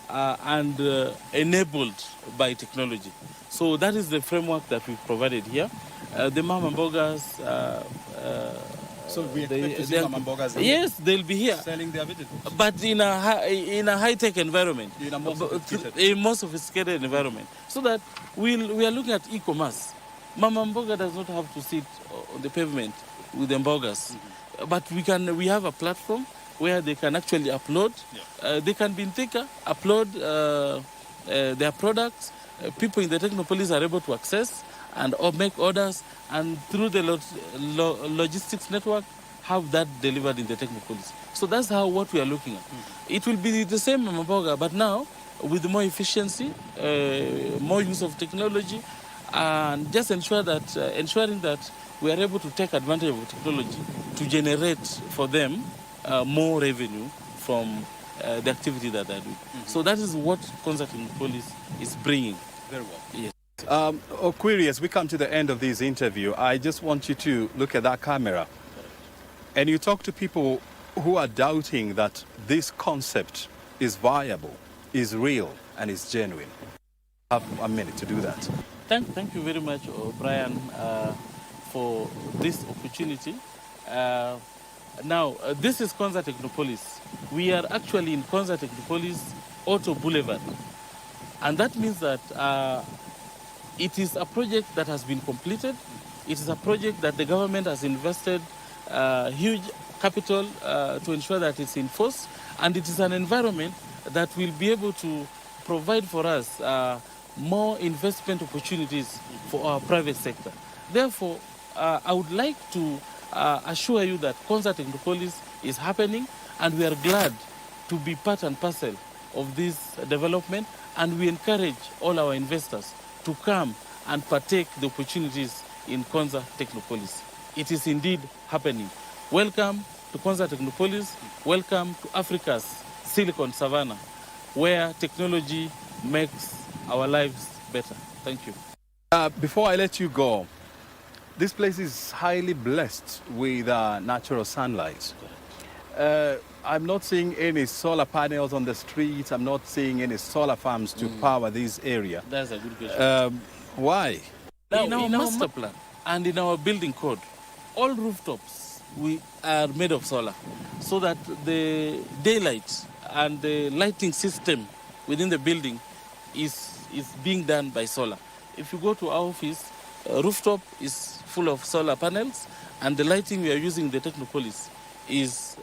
and enabled by technology. So that is the framework that we've provided here. The mamambogas, so we expect to see mamambogas here? Yes, they'll be here. Selling their vegetables? But in a high-tech environment. In a more sophisticated? A more sophisticated environment. So that we are looking at e-commerce. Mamamboga does not have to sit on the pavement with mbogas. But we have a platform where they can actually upload. They can be in Thika, upload their products. People in the Technopolis are able to access and make orders, and through the logistics network, have that delivered in the Technopolis. So that's what we are looking at. It will be the same mamamboga, but now with more efficiency, more use of technology, and just ensuring that we are able to take advantage of technology to generate for them more revenue from the activity that they're doing. So that is what Konza Technopolis is bringing. Very well. Yes. Okwiri, as we come to the end of this interview, I just want you to look at that camera and you talk to people who are doubting that this concept is viable, is real, and is genuine. Have a minute to do that. Thank you very much, Brian, for this opportunity. Now, this is Konza Technopolis. We are actually in Konza Technopolis Auto Boulevard. And that means that it is a project that has been completed. It is a project that the government has invested huge capital to ensure that it's enforced. And it is an environment that will be able to provide for us more investment opportunities for our private sector. Therefore, I would like to assure you that Konza Technopolis is happening, and we are glad to be part and parcel of this development, and we encourage all our investors to come and partake the opportunities in Konza Technopolis. It is indeed happening. Welcome to Konza Technopolis. Welcome to Africa's Silicon Savannah, where technology makes our lives better. Thank you. Before I let you go, this place is highly blessed with natural sunlight. I'm not seeing any solar panels on the streets. I'm not seeing any solar farms to power this area. That's a good question. Why? Now, in our master plan and in our building code, all rooftops are made of solar, so that the daylight and the lighting system within the building is being done by solar. If you go to our office, rooftop is full of solar panels, and the lighting we are using in the Technopolis is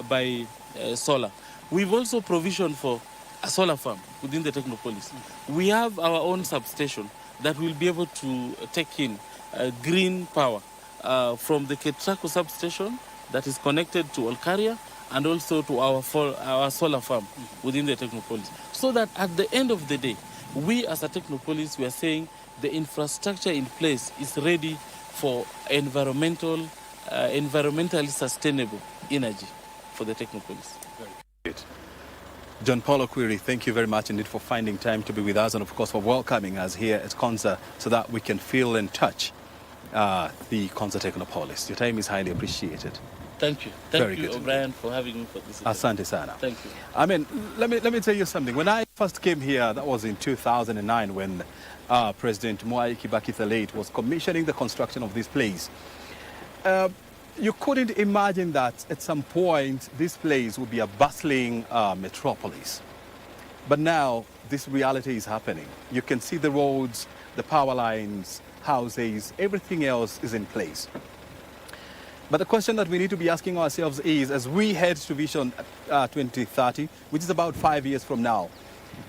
by solar. We've also provisioned for a solar farm within the Technopolis. We have our own substation that will be able to take in green power from the Ketraco substation that is connected to Olkaria, and also to our solar farm within the Technopolis. So that at the end of the day, we as a Technopolis, we are saying the infrastructure in place is ready for environmentally sustainable energy for the Technopolis. Very good. John Paul Okwiri, thank you very much indeed for finding time to be with us, and of course for welcoming us here at Konza so that we can feel and touch the Konza Technopolis. Your time is highly appreciated. Thank you. Thank you, O'Brien, for having me for this event. Asante sana. Thank you. I mean, let me tell you something. When I first came here, that was in 2009, when President Mwai Kibaki the late was commissioning the construction of this place. You couldn't imagine that at some point this place would be a bustling metropolis. But now this reality is happening. You can see the roads, the power lines, houses, everything else is in place. But the question that we need to be asking ourselves is, as we head to Vision 2030, which is about 5 years from now,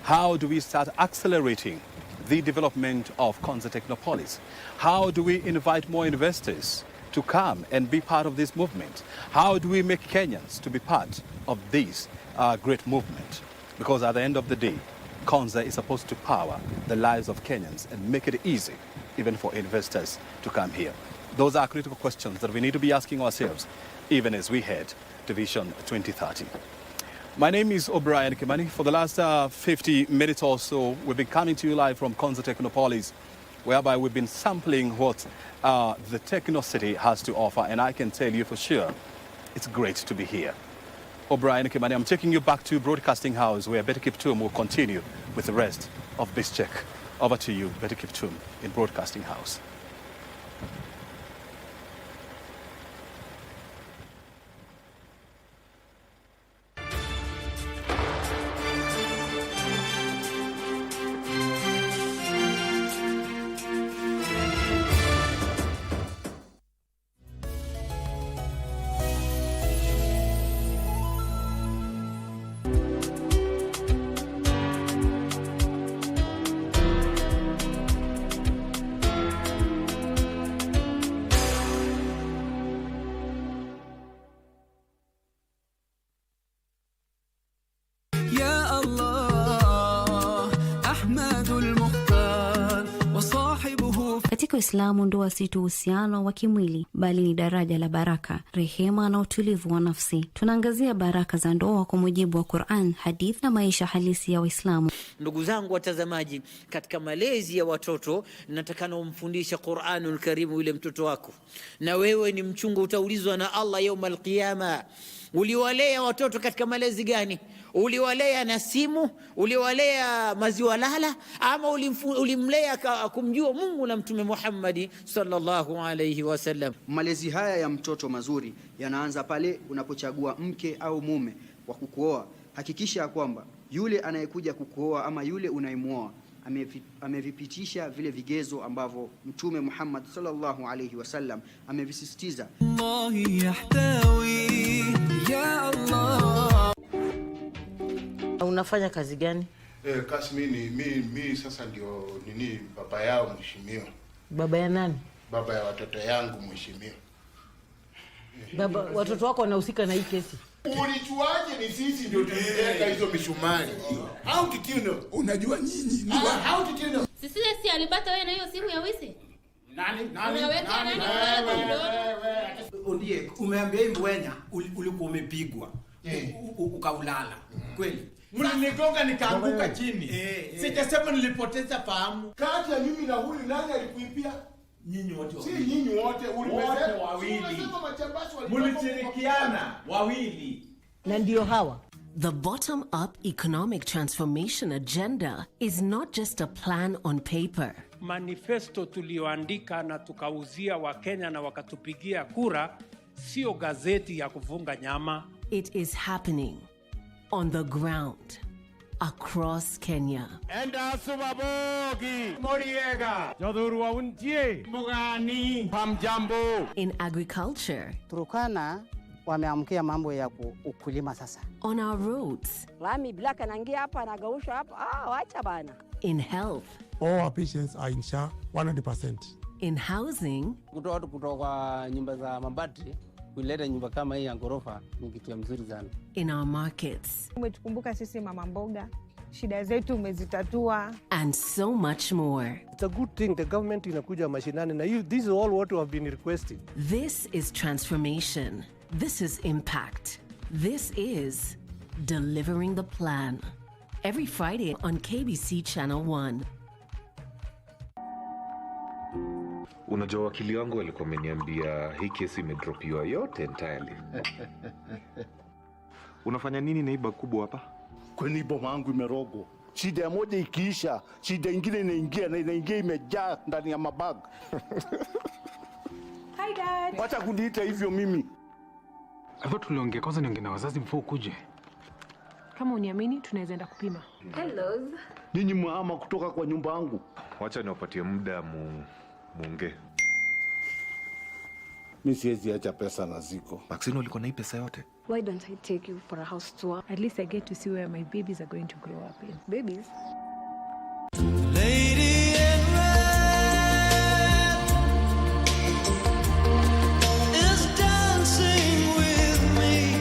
how do we start accelerating the development of Konza Technopolis? How do we invite more investors to come and be part of this movement? How do we make Kenyans to be part of this great movement? Because at the end of the day, Konza is supposed to power the lives of Kenyans and make it easy even for investors to come here. Those are critical questions that we need to be asking ourselves even as we head to Vision 2030. My name is O'Brien Kimani. For the last 50 minutes or so, we've been coming to you live from Konza Technopolis, whereby we've been sampling what the Techno City has to offer, and I can tell you for sure, it's great to be here. O'Brien Kimani, I'm taking you back to Broadcasting House, where Betty Kiptum will continue with the rest of this check. Over to you, Betty Kiptum, in Broadcasting House. Katika Uislamu, ndoa si tu uhusiano wa kimwili, bali ni daraja la baraka, rehema na utulivu wa nafsi. Tunaangazia baraka za ndoa kwa mujibu wa Qur'an, hadith na maisha halisi ya Waislamu. Ndugu zangu watazamaji, katika malezi ya watoto natakana umfundishe Qur'anul Karim yule mtoto wako. Na wewe ni mchungu, utaulizwa na Allah yaumul qiyama. Uliwalea watoto katika malezi gani? Uliwalea na simu, uliwalea maziwa lala, ama ulimlea kumjua Mungu na Mtume Muhammad sallallahu alayhi wasallam? Malezi haya ya mtoto mazuri yanaanza pale unapochagua mke au mume wa kukuoa. Hakikisha kwamba yule anayekuja kukuoa ama yule unayemuoa amevipitisha vile vigezo ambavyo Mtume Muhammad sallallahu alayhi wasallam amevisisitiza. Allah yahtawi ya Allah. Unafanya kazi gani? Kazi mimi sasa ndio baba yao mheshimiwa. Baba ya nani? Baba ya watoto yangu mheshimiwa. Baba watoto wako wanahusika na hii kesi? Ulijuaje ni sisi ndio tuliteka hizo mishumari? How did you know? Unajua nyinyi ni how did you know? Sisi alipata wewe na hiyo simu ya wizi? Nani? Unaweka nani kwa kidole? Ndiye umeambia Mbwenya ulikuwa umepigwa. Ukaulala. Kweli? Mlinigonga nikaanguka chini. Sijasema nilipoteza fahamu. Kati ya mimi na huyu nani alikuipia? Nyinyi wote. Si nyinyi wote, wote wawili. Mlishirikiana wawili. Na ndio hawa. The bottom-up economic transformation agenda is not just a plan on paper. Manifesto tulioandika na tukauzia Wakenya na wakatupigia kura, sio gazeti ya kufunga nyama. It is happening on the ground across Kenya. Enda subabogi Moriega Jodhurwa untie Mugani Pamjambo. In agriculture, Turkana wameamkia mambo ya ukulima sasa. On our roads, Lami black anaingia hapa anagausha hapa, wacha bana. In health, all our patients are in SHA 100%. In housing, kutoa watu kutoka nyumba za mabati kuleta nyumba kama hii ya ghorofa ni kitu ya mzuri sana. In our markets, umetukumbuka sisi mama mboga, shida zetu umezitatua, and so much more. It's a good thing the government inakuja mashinani na this is all what we have been requesting. This is transformation. This is impact. This is delivering the plan. Every Friday on KBC Channel 1. Unajua wakili wangu alikuwa ameniambia hii kesi imedropiwa yote entirely. Unafanya nini na hii bag kubwa hapa? Kwani boma yangu imerogo. Shida moja ikiisha, shida nyingine inaingia na inaingia imejaa ndani ya mabag. Hi Dad. Wacha kuniita hivyo mimi. Hapo tuliongea kwanza niongee na wazazi mfua ukuje. Kama uniamini tunaweza enda kupima. Hello. Ninyi mhama kutoka kwa nyumba yangu. Wacha niwapatie muda muongee. Mimi siwezi acha pesa na ziko. Maxine, ulikuwa na hii pesa yote? Why don't I take you for a house tour? At least I get to see where my babies are going to grow up in. Babies? Lady in red is dancing with me.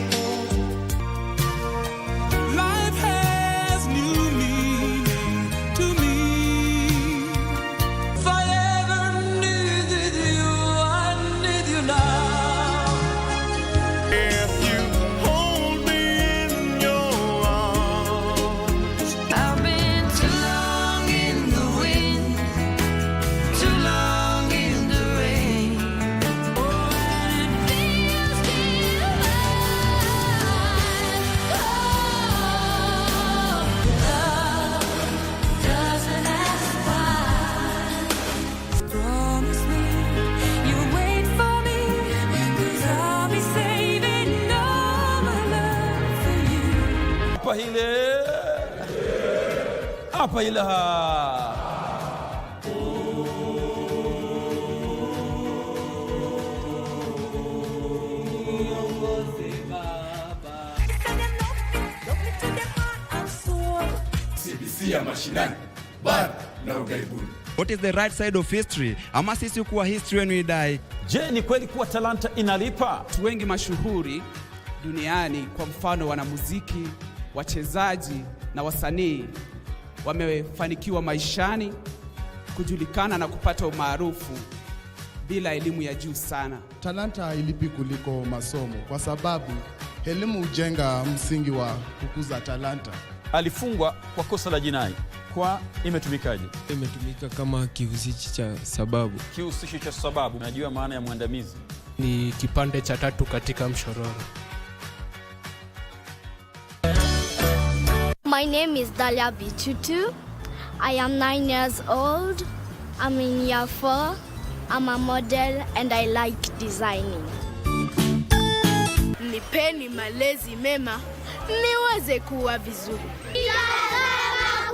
Life has new meaning to me. If I ever needed you, I need you now. If you hold me in your arms. I've been too long in the wind, too long in the rain. Oh, and it feels love doesn't ask why. Promise me you'll wait for me, 'cause I'll be saving all my love for you. Apa ilaha. CBC ya mashinani. Bara na ugaibuni. What is the right side of history? Ama sisi kuwa history when we die? Je, ni kweli kuwa talanta inalipa? Watu wengi mashuhuri duniani, kwa mfano wanamuziki, wachezaji na wasanii, wamefanikiwa maishani, kujulikana na kupata umaarufu bila elimu ya juu sana. Talanta hailipi kuliko masomo, kwa sababu elimu hujenga msingi wa kukuza talanta. Alifungwa kwa kosa la jinai. Kwa imetumikaje? Imetumika kama kihusishi cha sababu. Kihusishi cha sababu, unajua maana ya mwandamizi? Ni kipande cha tatu katika mshororo. My name is Dalia Bichutu. I am 9 years old. I'm in year 4. I'm a model and I like designing. Nipeni malezi mema, niweze kuwa vizuri.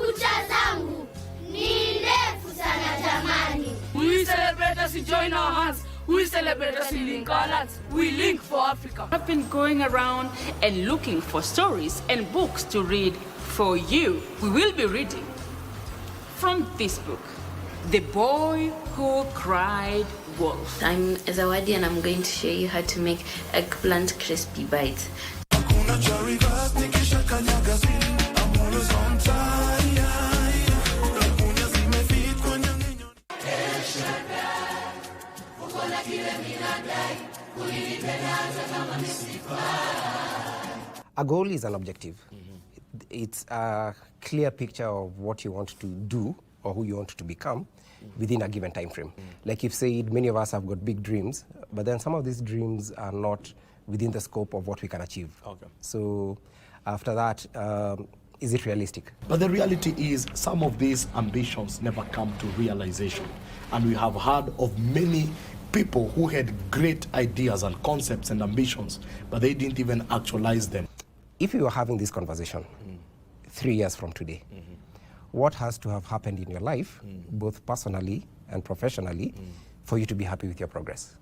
Kucha zangu ni ndefu sana jamani. We celebrate as we join our hands. We celebrate as we link our lands. We link for Africa. I've been going around and looking for stories and books to read for you. We will be reading from this book, The Boy Who Cried Wolf. I'm Zawadi and I'm going to show you how to make eggplant crispy bites. A goal is an objective. It's a clear picture of what you want to do or who you want to become within a given time frame. Like you've said, many of us have got big dreams, but then some of these dreams are not within the scope of what we can achieve. Okay. So after that, is it realistic? But the reality is some of these ambitions never come to realization. And we have heard of many people who had great ideas and concepts and ambitions, but they didn't even actualize them. If you are having this conversation 3 years from today, what has to have happened in your life, both personally and professionally, for you to be happy with your progress?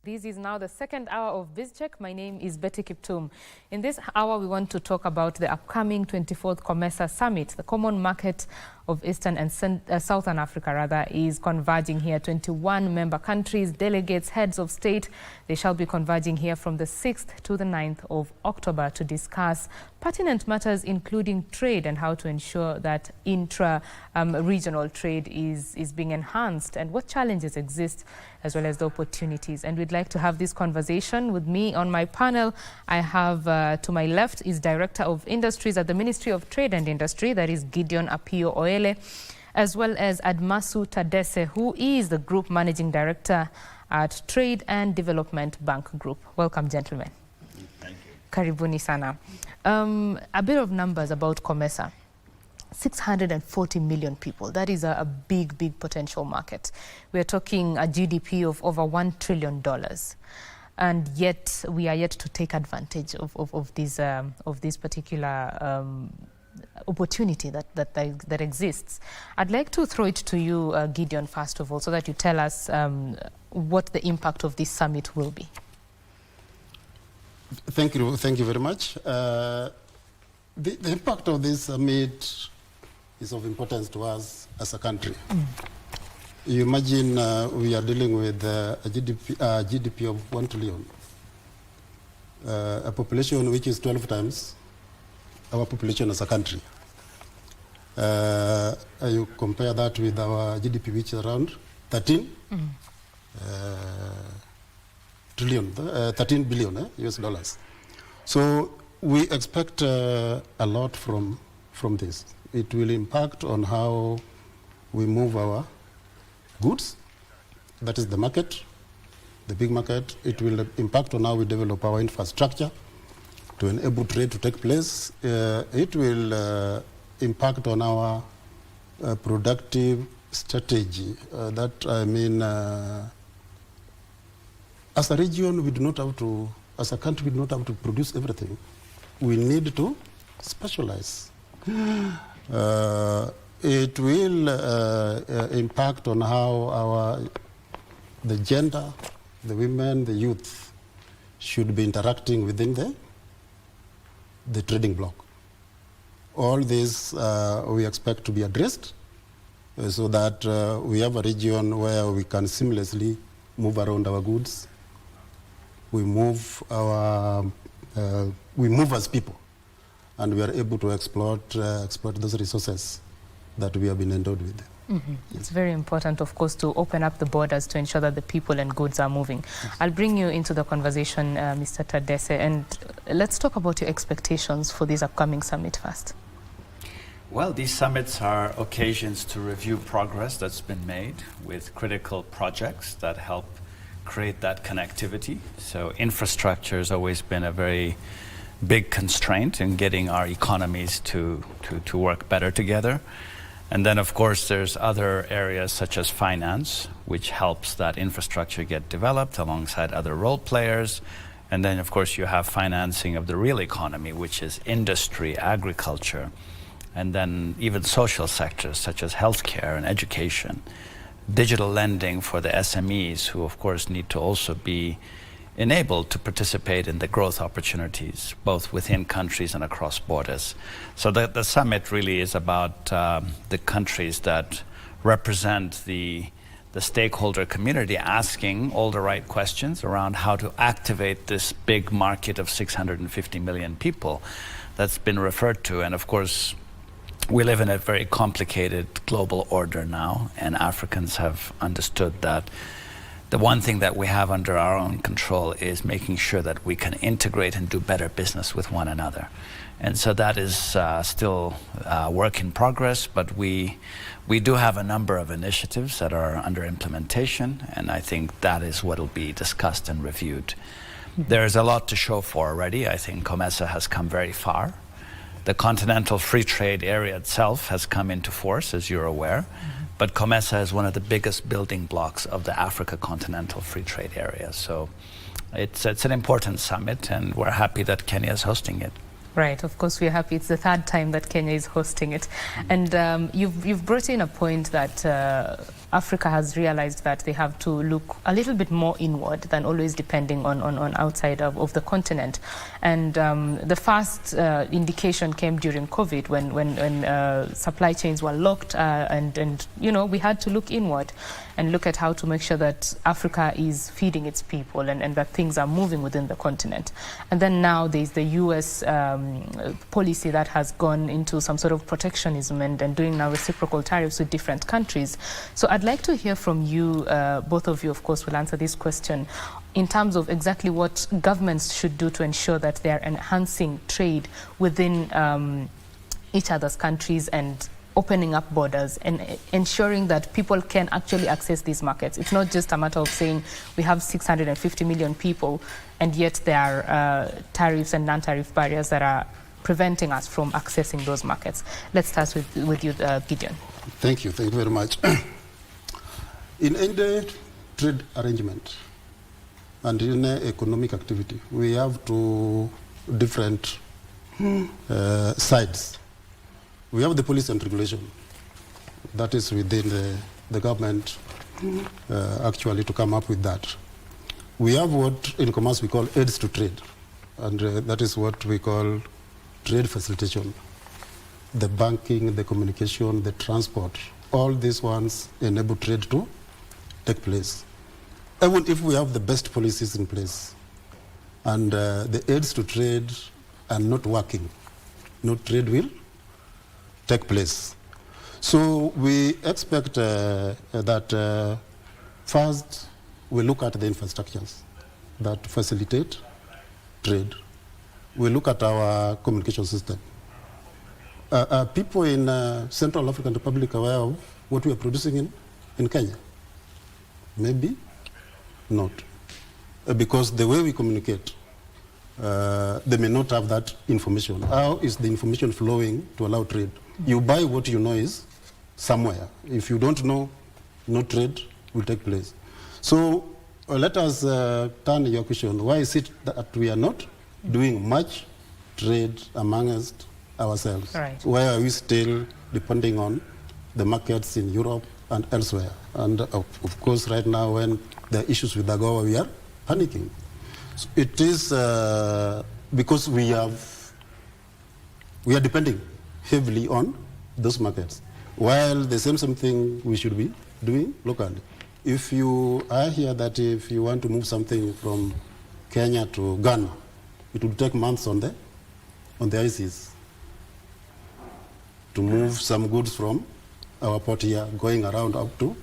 This is now the second hour of BizCheck. My name is Betty Kiptum. In this hour, we want to talk about the upcoming 24th COMESA Summit, the Common Market of Eastern and Southern Africa rather is converging here. 21 member countries, delegates, heads of state, they shall be converging here from the 6th to the 9th of October to discuss pertinent matters including trade and how to ensure that intra-regional trade is being enhanced and what challenges exist as well as the opportunities. And we'd like to have this conversation with me on my panel. I have to my left is Director of Industries at the Ministry of Trade and Industry, that is Gideon Apio Oele, as well as Admasu Tadese, who is the Group Managing Director at Trade and Development Bank Group. Welcome, gentlemen. Thank you. Karibuni sana. A bit of numbers about COMESA. 640 million people. That is a big, big potential market. We're talking a GDP of over $1 trillion. And yet we are yet to take advantage of this particular opportunity that exists. I'd like to throw it to you, Gideon, first of all, so that you tell us what the impact of this summit will be. Thank you very much. The impact of this summit is of importance to us as a country. You imagine we are dealing with a GDP of 1 trillion, a population which is 12 times our population as a country. You compare that with our GDP, which is around 13 billion US dollars. So we expect a lot from this. It will impact on how we move our goods, that is the market, the big market. It will impact on how we develop our infrastructure to enable trade to take place. It will impact on our productive strategy. As a region, we do not have to, as a country, we do not have to produce everything. We need to specialize. It will impact on how the gender, the women, the youth should be interacting within the trading bloc. All this we expect to be addressed so that we have a region where we can seamlessly move around our goods. We move as people, and we are able to exploit those resources that we have been endowed with. It's very important, of course, to open up the borders to ensure that the people and goods are moving. I'll bring you into the conversation, Mr. Tadese, and let's talk about your expectations for this upcoming summit first. Well, these summits are occasions to review progress that's been made with critical projects that help create that connectivity. So infrastructure has always been a very big constraint in getting our economies to work better together. And then, of course, there's other areas such as finance, which helps that infrastructure get developed alongside other role players. And then, of course, you have financing of the real economy, which is industry, agriculture, and then even social sectors such as healthcare and education. Digital lending for the SMEs, who, of course, need to also be enabled to participate in the growth opportunities, both within countries and across borders. So the summit really is about the countries that represent the stakeholder community asking all the right questions around how to activate this big market of 650 million people that's been referred to. And of course, we live in a very complicated global order now, and Africans have understood that the one thing that we have under our own control is making sure that we can integrate and do better business with one another. And so that is still work in progress, but we do have a number of initiatives that are under implementation, and I think that is what will be discussed and reviewed. There's a lot to show for already. I think COMESA has come very far. The Continental Free Trade Area itself has come into force, as you're aware. But COMESA is one of the biggest building blocks of the Africa Continental Free Trade Area. So it's an important summit, and we're happy that Kenya is hosting it. Right, of course we're happy. It's the third time that Kenya is hosting it. And you've brought in a point that Africa has realized that they have to look a little bit more inward than always depending on outside of the continent. And the first indication came during COVID when supply chains were locked and you know, we had to look inward and look at how to make sure that Africa is feeding its people and that things are moving within the continent. And then now there's the US policy that has gone into some sort of protectionism and doing now reciprocal tariffs with different countries. So I'd like to hear from you, both of you, of course, will answer this question in terms of exactly what governments should do to ensure that they are enhancing trade within each other's countries and opening up borders and ensuring that people can actually access these markets. It's not just a matter of saying we have 650 million people and yet there are tariffs and non-tariff barriers that are preventing us from accessing those markets. Let's start with you, Gideon. Thank you very much. In any trade arrangement and in economic activity, we have two different sides. We have the policy and regulation that is within the government actually to come up with that. We have what in commerce we call aids to trade, and that is what we call trade facilitation. The banking, the communication, the transport, all these ones enable trade to take place. Even if we have the best policies in place and the aids to trade are not working, no trade will take place. So we expect that first we look at the infrastructures that facilitate trade. We look at our communication system. Are people in Central African Republic aware of what we are producing in Kenya? Maybe not. Because the way we communicate, they may not have that information. How is the information flowing to allow trade? You buy what you know is somewhere. If you don't know, no trade will take place. So let us turn your question. Why is it that we are not doing much trade amongst ourselves? Right. Why are we still depending on the markets in Europe and elsewhere? And of course, right now when there are issues with AGOA, we are panicking. So it is because we are depending heavily on those markets, while the same thing we should be doing locally. If you are here that if you want to move something from Kenya to Ghana, it would take months on the ICs to move some goods from our port here, going around up to.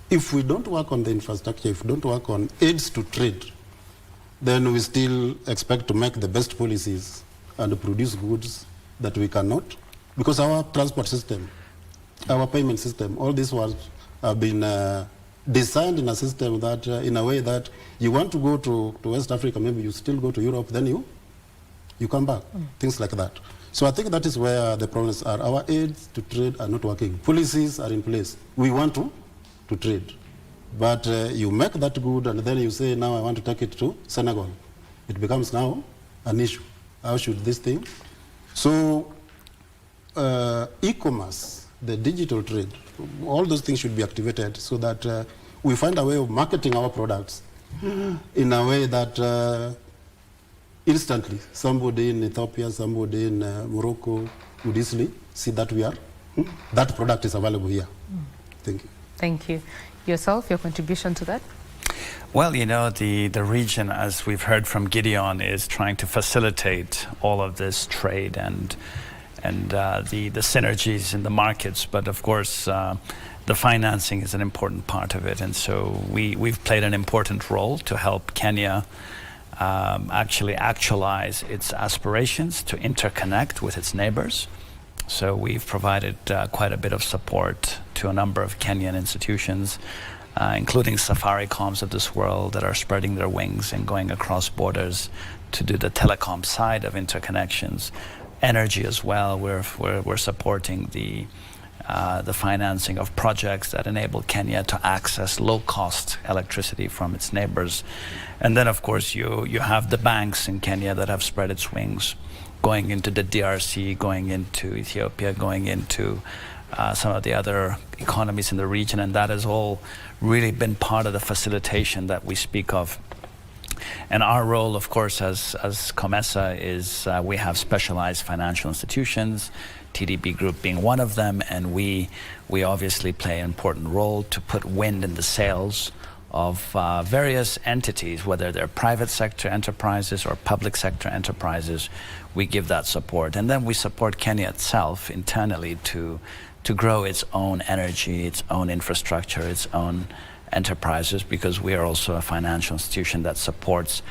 If we don't work on the infrastructure, if we don't work on aids to trade, then we still expect to make the best policies and produce goods that we cannot, because our transport system, our payment system, all these ones have been designed in a system that, in a way that you want to go to West Africa, maybe you still go to Europe, then you come back, things like that. So I think that is where the problems are. Our aids to trade are not working. Policies are in place. We want to trade. But you make that good and then you say, now I want to take it to Senegal. It becomes now an issue. How should this thing? So e-commerce, the digital trade, all those things should be activated so that we find a way of marketing our products in a way that instantly somebody in Ethiopia, somebody in Morocco would easily see that that product is available here. Thank you. Thank you. Yourself, your contribution to that? Well, you know, the region, as we've heard from Gideon, is trying to facilitate all of this trade and the synergies in the markets. But of course, the financing is an important part of it. And so we've played an important role to help Kenya actually actualize its aspirations to interconnect with its neighbors. So we've provided quite a bit of support to a number of Kenyan institutions, including Safaricom's of this world that are spreading their wings and going across borders to do the telecom side of interconnections. Energy as well, we're supporting the the financing of projects that enable Kenya to access low-cost electricity from its neighbors. And then, of course, you have the banks in Kenya that have spread its wings, going into the DRC, going into Ethiopia, going into some of the other economies in the region, and that has all really been part of the facilitation that we speak of. And our role, of course, as COMESA is we have specialized financial institutions, TDB Group being one of them, and we obviously play an important role to put wind in the sails of various entities, whether they're private sector enterprises or public sector enterprises. We give that support. And then we support Kenya itself internally to grow its own energy, its own infrastructure, its own enterprises, because we are also a financial institution that supports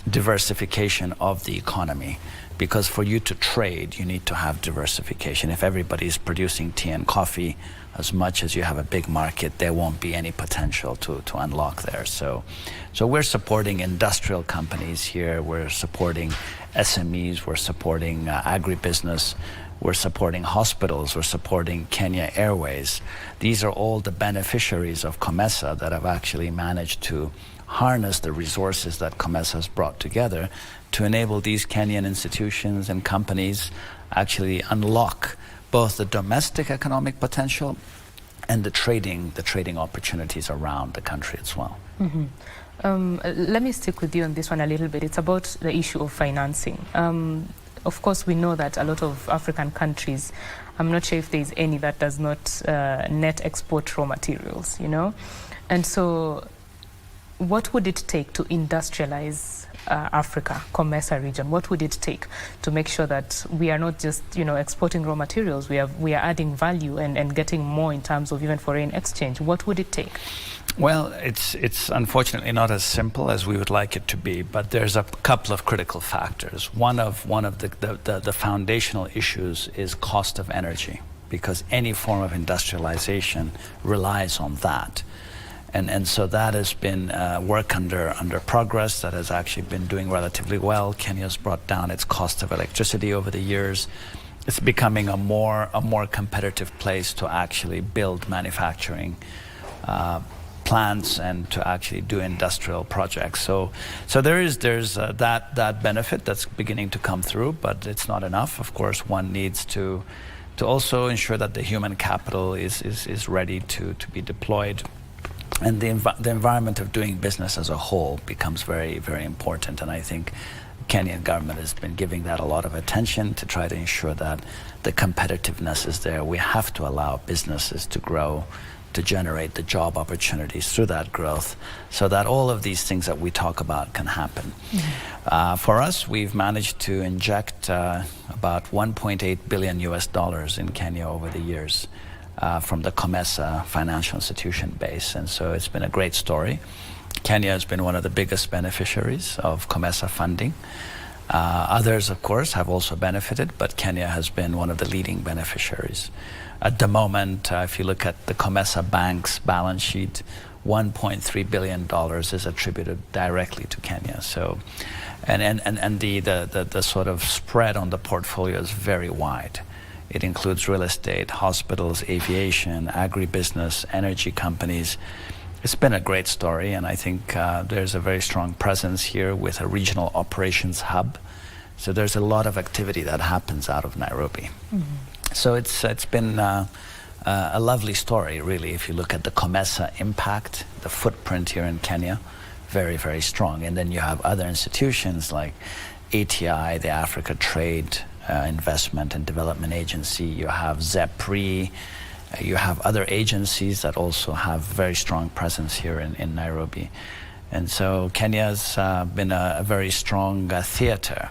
diversification of the economy. Because for you to trade, you need to have diversification. If everybody's producing tea and coffee, as much as you have a big market, there won't be any potential to unlock there. So we're supporting industrial companies here, we're supporting SMEs, we're supporting agribusiness, we're supporting hospitals, we're supporting Kenya Airways. These are all the beneficiaries of COMESA that have actually managed to harness the resources that COMESA has brought together to enable these Kenyan institutions and companies actually unlock both the domestic economic potential and the trading opportunities around the country as well. Mm-hmm. Let me stick with you on this one a little bit. It's about the issue of financing. Of course, we know that a lot of African countries, I'm not sure if there's any that does not net export raw materials, you know? And so what would it take to industrialize Africa, COMESA region? What would it take to make sure that we are not just, you know, exporting raw materials, we are adding value and getting more in terms of even foreign exchange? What would it take? Well, it's unfortunately not as simple as we would like it to be, but there's a couple of critical factors. One of the foundational issues is cost of energy, because any form of industrialization relies on that. And so that has been work under progress that has actually been doing relatively well. Kenya's brought down its cost of electricity over the years. It's becoming a more competitive place to actually build manufacturing plants and to actually do industrial projects. So there's that benefit that's beginning to come through, but it's not enough. Of course, one needs to also ensure that the human capital is ready to be deployed. And the environment of doing business as a whole becomes very, very important. And I think Kenyan government has been giving that a lot of attention to try to ensure that the competitiveness is there. We have to allow businesses to grow, to generate the job opportunities through that growth, so that all of these things that we talk about can happen. Mm-hmm. For us, we've managed to inject about $1.8 billion in Kenya over the years. From the COMESA financial institution base. And so it's been a great story. Kenya has been one of the biggest beneficiaries of COMESA funding. Others, of course, have also benefited, but Kenya has been one of the leading beneficiaries. At the moment, if you look at the COMESA bank's balance sheet, $1.3 billion is attributed directly to Kenya. So, and the sort of spread on the portfolio is very wide. It includes real estate, hospitals, aviation, agribusiness, energy companies. It's been a great story, and I think there's a very strong presence here with a regional operations hub. So there's a lot of activity that happens out of Nairobi. Mm-hmm. So it's been a lovely story, really, if you look at the COMESA impact, the footprint here in Kenya, very, very strong. And then you have other institutions like ATI, the Africa Trade Investment and Development Agency, you have ZEPRI, you have other agencies that also have very strong presence here in Nairobi. And so Kenya's been a very strong theater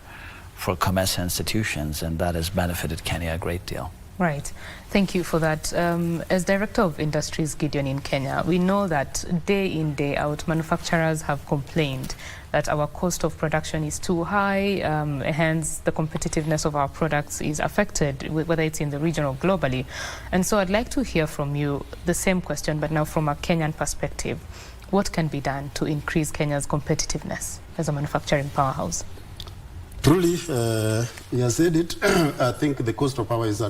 for COMESA institutions, and that has benefited Kenya a great deal. Right. Thank you for that. As Director of Industries, Gideon, in Kenya, we know that day in, day out, manufacturers have complained that our cost of production is too high, hence the competitiveness of our products is affected, whether it's in the region or globally. And so I'd like to hear from you the same question, but now from a Kenyan perspective. What can be done to increase Kenya's competitiveness as a manufacturing powerhouse? Truly, you said it. I think the cost of power is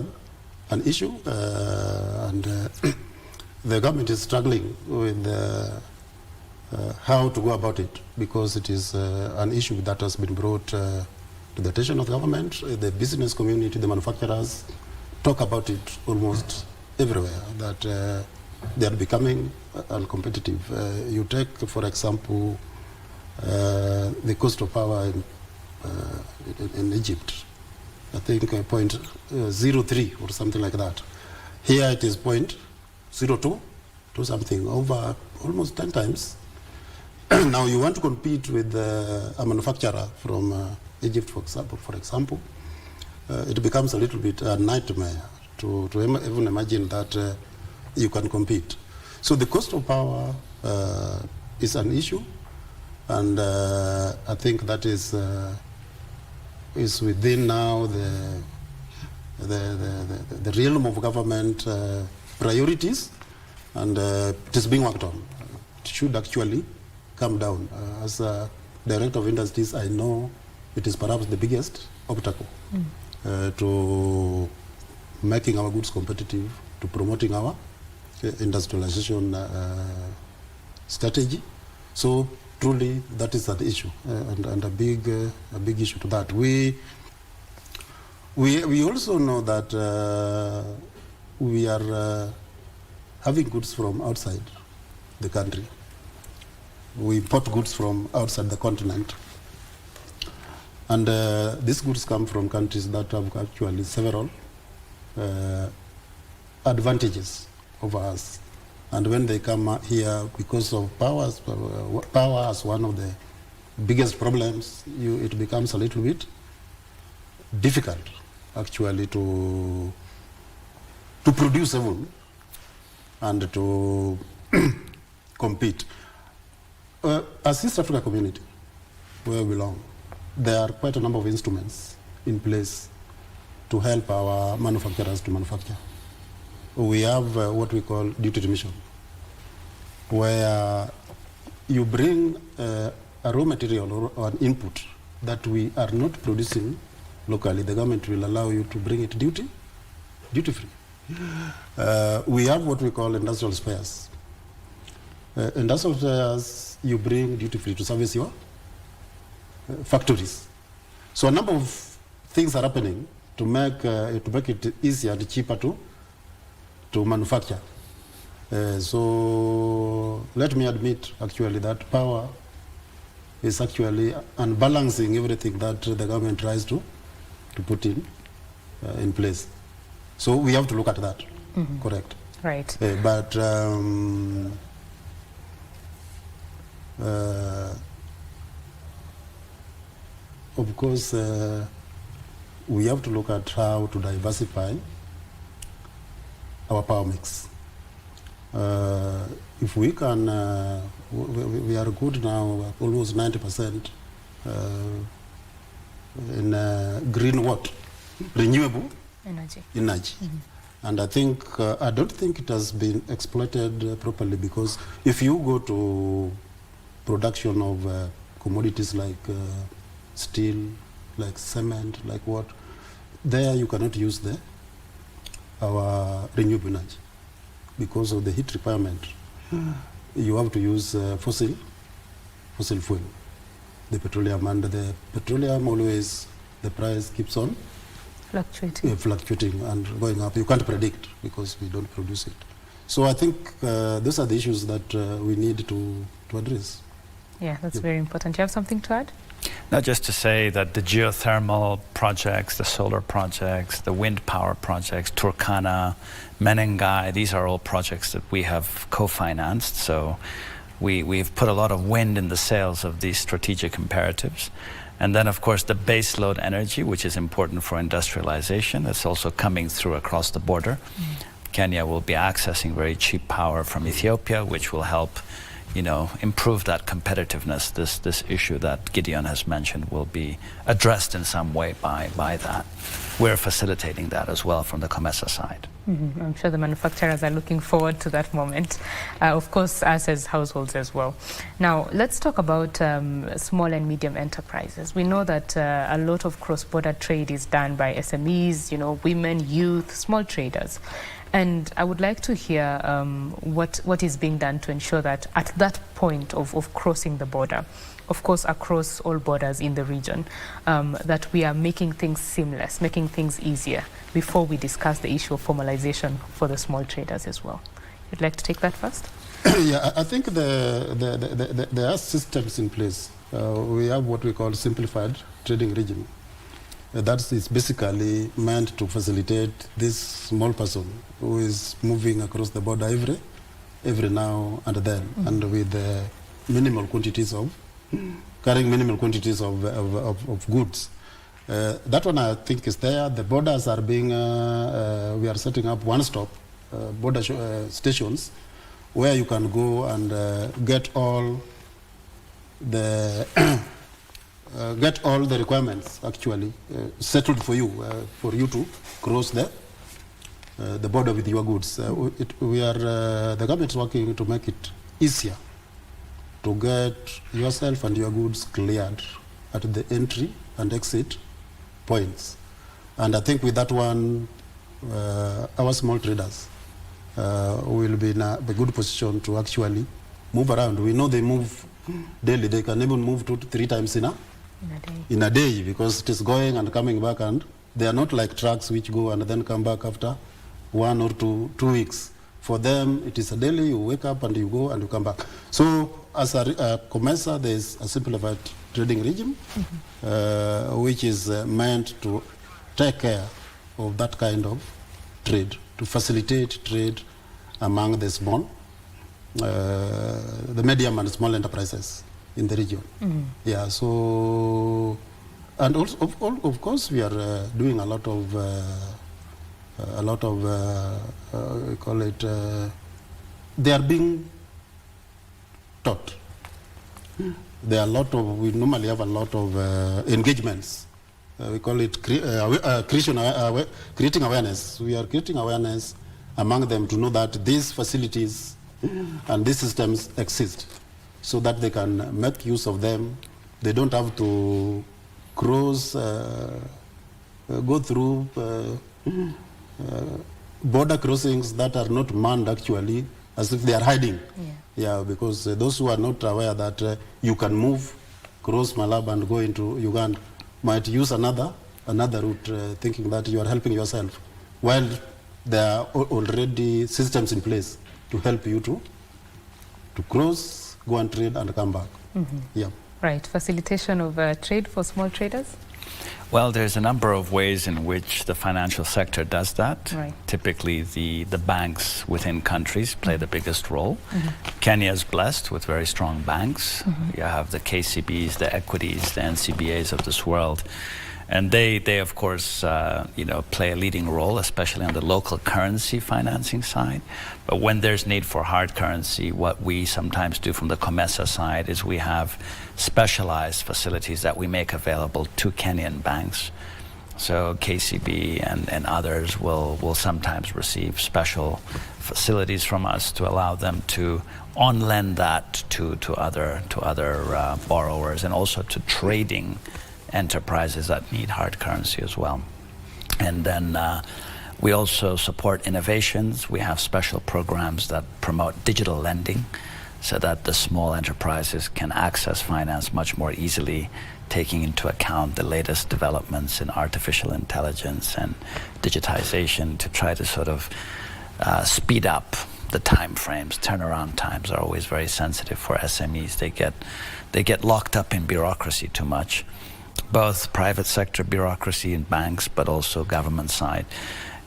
an issue, and the government is struggling with how to go about it, because it is an issue that has been brought to the attention of the government. The business community, the manufacturers talk about it almost everywhere, that they are becoming uncompetitive. You take, for example, the cost of power in Egypt, I think 0.03 or something like that. Here it is 0.02 to something, over almost 10 times. Now you want to compete with a manufacturer from Egypt, for example, it becomes a little bit a nightmare to even imagine that you can compete. So the cost of power is an issue, and I think that is within now the realm of government priorities, and it is being worked on. It should actually come down. As a director of industries, I know it is perhaps the biggest obstacle to making our goods competitive, to promoting our industrialization strategy. So truly, that is an issue, and a big issue to that. We also know that we are having goods from outside the country. We import goods from outside the continent, and these goods come from countries that have actually several advantages over us. And when they come here, because of power as one of the biggest problems, it becomes a little bit difficult actually to produce even and to compete. As East Africa community, where we belong, there are quite a number of instruments in place to help our manufacturers to manufacture. We have what we call duty remission, where you bring a raw material or an input that we are not producing locally. The government will allow you to bring it duty-free. We have what we call industrial spares. Industrial spares you bring duty-free to service your factories. So a number of things are happening to make it easier and cheaper to manufacture. So let me admit actually that power is actually unbalancing everything that the government tries to put in place. So we have to look at that. Correct. Right. But of course, we have to look at how to diversify our power mix. If we can, we are good now, almost 90% in green what? Renewable energy. And I think, I don't think it has been exploited properly, because if you go to production of commodities like steel, like cement, like what, there you cannot use our renewable energy because of the heat requirement. You have to use fossil fuel, the petroleum, and the petroleum always, the price keeps on fluctuating and going up. You can't predict because we don't produce it. So I think those are the issues that we need to address. Yeah, that's very important. Do you have something to add? No, just to say that the geothermal projects, the solar projects, the wind power projects, Turkana, Menengai, these are all projects that we have co-financed. So we've put a lot of wind in the sails of these strategic imperatives. And then, of course, the baseload energy, which is important for industrialization, that's also coming through across the border. Kenya will be accessing very cheap power from Ethiopia, which will help improve that competitiveness, this issue that Gideon has mentioned will be addressed in some way by that. We're facilitating that as well from the COMESA side. I'm sure the manufacturers are looking forward to that moment. Of course, us as households as well. Now, let's talk about small and medium enterprises. We know that a lot of cross-border trade is done by SMEs, women, youth, small traders. And I would like to hear what is being done to ensure that at that point of crossing the border, of course across all borders in the region, that we are making things seamless, making things easier before we discuss the issue of formalization for the small traders as well. You'd like to take that first? Yeah, I think there are systems in place. We have what we call simplified trading regime. That is basically meant to facilitate this small person who is moving across the border every now and then, and with minimal quantities of carrying minimal quantities of goods. That one I think is there. The borders are being we are setting up one-stop border stations where you can go and get all the get all the requirements actually settled for you to cross the border with your goods. The government is working to make it easier to get yourself and your goods cleared at the entry and exit points. And I think with that one, our small traders will be in a good position to actually move around. We know they move daily. They can even move 2 to 3 times in a day because it is going and coming back, and they are not like trucks which go and then come back after 1 or 2 weeks. For them, it is a daily. You wake up and you go and you come back. So as a COMESA, there is a simplified trading regime, which is meant to take care of that kind of trade, to facilitate trade among the small, the medium and small enterprises in the region. Yeah, so, and also, of course, we are doing a lot of we call it, they are being taught. There are we normally have a lot of engagements. We call it creating awareness. We are creating awareness among them to know that these facilities and these systems exist so that they can make use of them. They don't have to cross, go through border crossings that are not manned actually, as if they are hiding. Yeah, because those who are not aware that you can move, cross Malaba and go into Uganda might use another route, thinking that you are helping yourself, while there are already systems in place to help you to cross, go and trade and come back. Yeah. Right, facilitation of trade for small traders? Well, there's a number of ways in which the financial sector does that. Right. Typically, the banks within countries play the biggest role. Kenya is blessed with very strong banks. You have the KCBs, the equities, the NCBAs of this world. And they of course, play a leading role, especially on the local currency financing side. But when there's need for hard currency, what we sometimes do from the COMESA side is we have specialized facilities that we make available to Kenyan banks. So KCB and others will sometimes receive special facilities from us to allow them to on-lend that to other borrowers, and also to trading enterprises that need hard currency as well. And then we also support innovations. We have special programs that promote digital lending so that the small enterprises can access finance much more easily, taking into account the latest developments in artificial intelligence and digitization to try to sort of speed up the time frames. Turnaround times are always very sensitive for SMEs. They get locked up in bureaucracy too much, both private sector bureaucracy in banks, but also government side.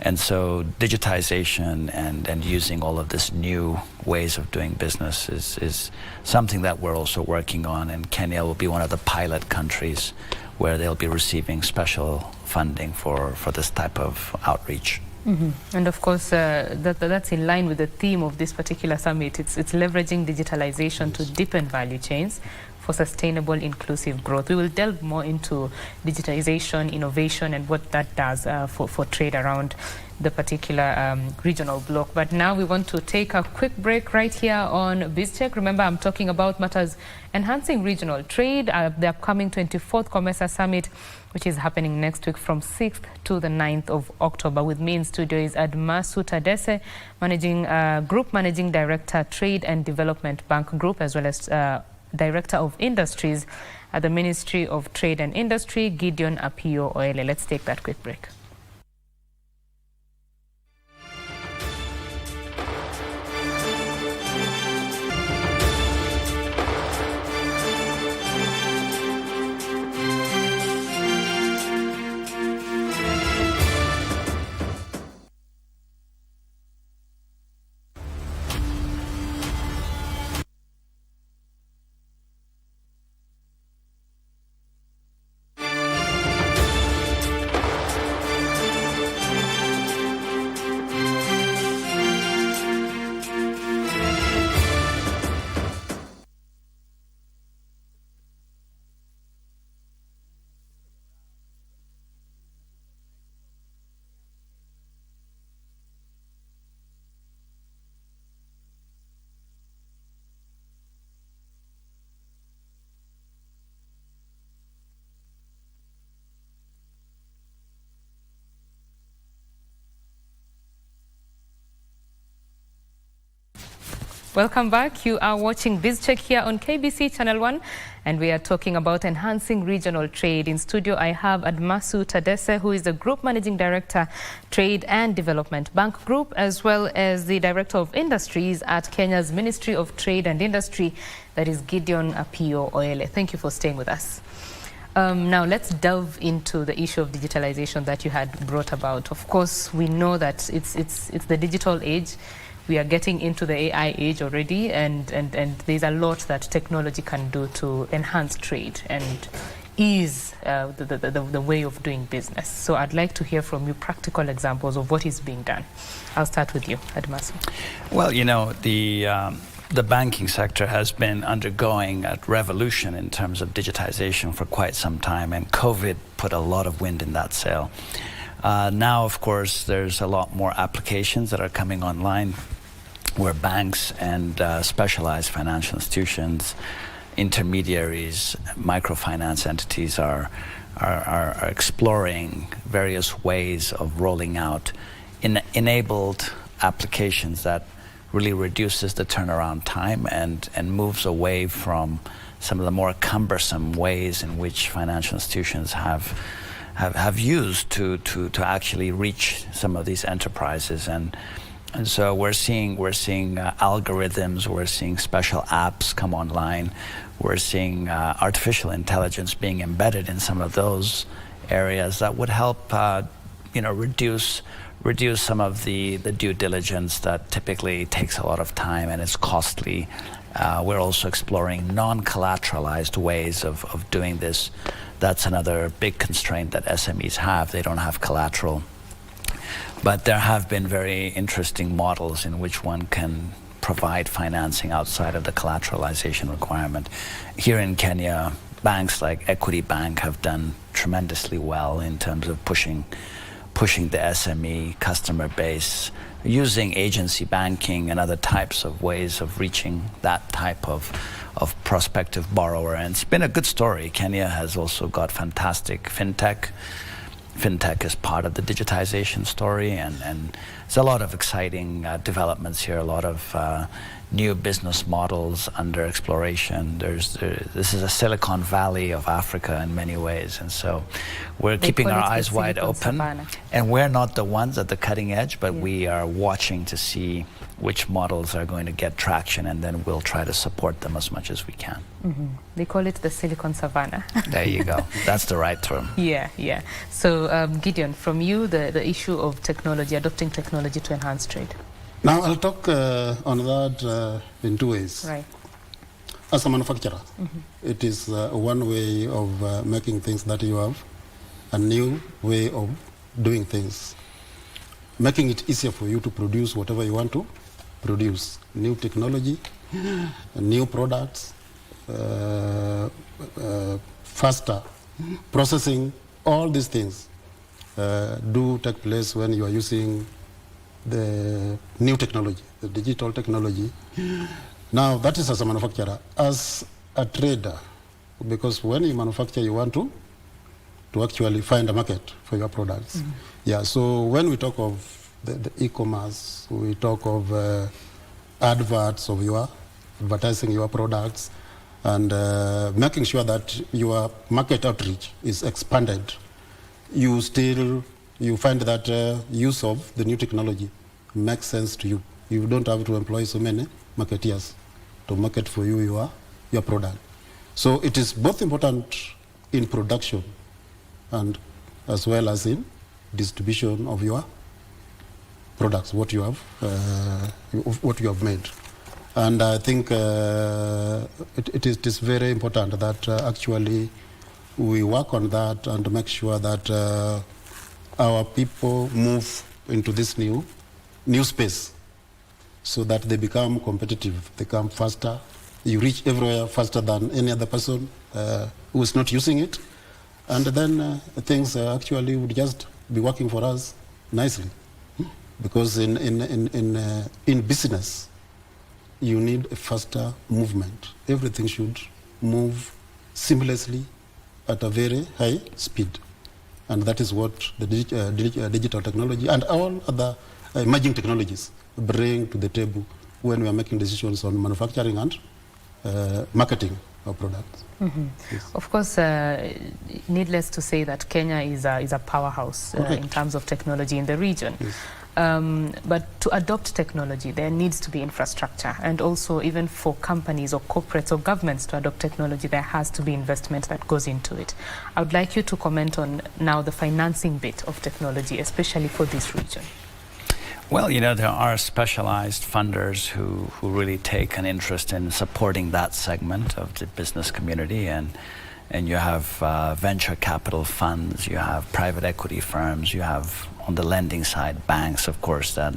And so digitization and using all of this new ways of doing business is something that we're also working on, and Kenya will be one of the pilot countries where they'll be receiving special funding for this type of outreach. And of course, that's in line with the theme of this particular summit. It's leveraging digitalization to deepen value chains for sustainable, inclusive growth. We will delve more into digitization, innovation, and what that does for trade around the particular regional bloc. But now we want to take a quick break right here on BizCheck. Remember, I'm talking about matters enhancing regional trade, the upcoming 24th COMESA Summit, which is happening next week from 6th to the 9th of October. With me in studio is Admasu Tadese, Group Managing Director, Trade and Development Bank Group, as well as Director of Industries at the Ministry of Trade and Industry, Gideon Apio Oele. Let's take that quick break. Welcome back. You are watching BizCheck here on KBC Channel 1, and we are talking about enhancing regional trade. In studio, I have Admasu Tadese, who is the Group Managing Director, Trade and Development Bank Group, as well as the Director of Industries at Kenya's Ministry of Trade and Industry, that is Gideon Apio Oele. Thank you for staying with us. Now let's delve into the issue of digitalization that you had brought about. Of course, we know that it's the digital age. We are getting into the AI age already, and there's a lot that technology can do to enhance trade and ease the way of doing business. So I'd like to hear from you practical examples of what is being done. I'll start with you, Admasu. Well, you know, the banking sector has been undergoing a revolution in terms of digitization for quite some time, and COVID put a lot of wind in that sail. Now, of course, there's a lot more applications that are coming online where banks and specialized financial institutions, intermediaries, microfinance entities are exploring various ways of rolling out enabled applications that really reduces the turnaround time and moves away from some of the more cumbersome ways in which financial institutions have used to actually reach some of these enterprises. And so we're seeing algorithms, we're seeing special apps come online, we're seeing artificial intelligence being embedded in some of those areas that would help reduce some of the due diligence that typically takes a lot of time and is costly. We're also exploring non-collateralized ways of doing this. That's another big constraint that SMEs have. They don't have collateral. But there have been very interesting models in which one can provide financing outside of the collateralization requirement. Here in Kenya, banks like Equity Bank have done tremendously well in terms of pushing the SME customer base, using agency banking and other types of ways of reaching that type of prospective borrower. And it's been a good story. Kenya has also got fantastic fintech. Fintech is part of the digitization story, and there's a lot of exciting developments here, a lot of new business models under exploration. This is a Silicon Valley of Africa in many ways, and so we're keeping our eyes wide open. Savannah. And we're not the ones at the cutting edge, but we are watching to see which models are going to get traction, and then we'll try to support them as much as we can. Mm-hmm. They call it the Silicon Savannah. There you go. That's the right term. Yeah. So Gideon, from you, the issue of technology, adopting technology to enhance trade. Now I'll talk on that in two ways. Right. As a manufacturer, it is one way of making things that you have, a new way of doing things. making it easier for you to produce whatever you want to produce. New technology, new products, faster processing, all these things do take place when you are using the new technology, the digital technology. Now, that is as a manufacturer. As a trader, because when you manufacture, you want to actually find a market for your products. Mm-hmm. Yeah, so when we talk of the e-commerce, we talk of adverts of advertising your products, and making sure that your market outreach is expanded. You find that use of the new technology makes sense to you. You don't have to employ so many marketeers to market for you your product. So it is both important in production and as well as in distribution of your products, what you have made. And I think it is very important that actually we work on that and make sure that our people move into this new space so that they become competitive, they become faster. You reach everywhere faster than any other person who is not using it. And then things actually would just be working for us nicely. Because in business, you need a faster movement. Everything should move seamlessly at a very high speed. And that is what the digital technology and all other emerging technologies bring to the table when we are making decisions on manufacturing and marketing our products. Mm-hmm. Yes. Of course, needless to say that Kenya is a powerhouse in terms of technology in the region. Yes. But to adopt technology, there needs to be infrastructure, and also even for companies or corporates or governments to adopt technology, there has to be investment that goes into it. I would like you to comment on now the financing bit of technology, especially for this region. Well, there are specialized funders who really take an interest in supporting that segment of the business community, and you have venture capital funds, you have private equity firms, you have on the lending side banks, of course, that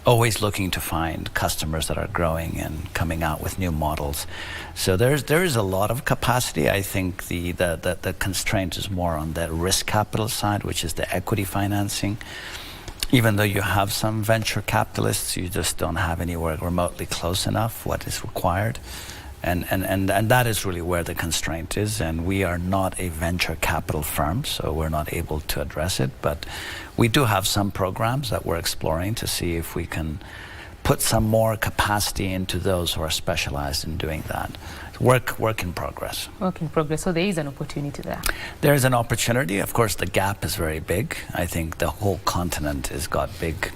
always looking to find customers that are growing and coming out with new models. So there is a lot of capacity. I think the constraint is more on the risk capital side, which is the equity financing. Even though you have some venture capitalists, you just don't have anywhere remotely close enough what is required. And that is really where the constraint is. And we are not a venture capital firm, so we're not able to address it. But we do have some programs that we're exploring to see if we can put some more capacity into those who are specialized in doing that. Work in progress. Work in progress. So there is an opportunity there. There is an opportunity. Of course, the gap is very big. I think the whole continent has got big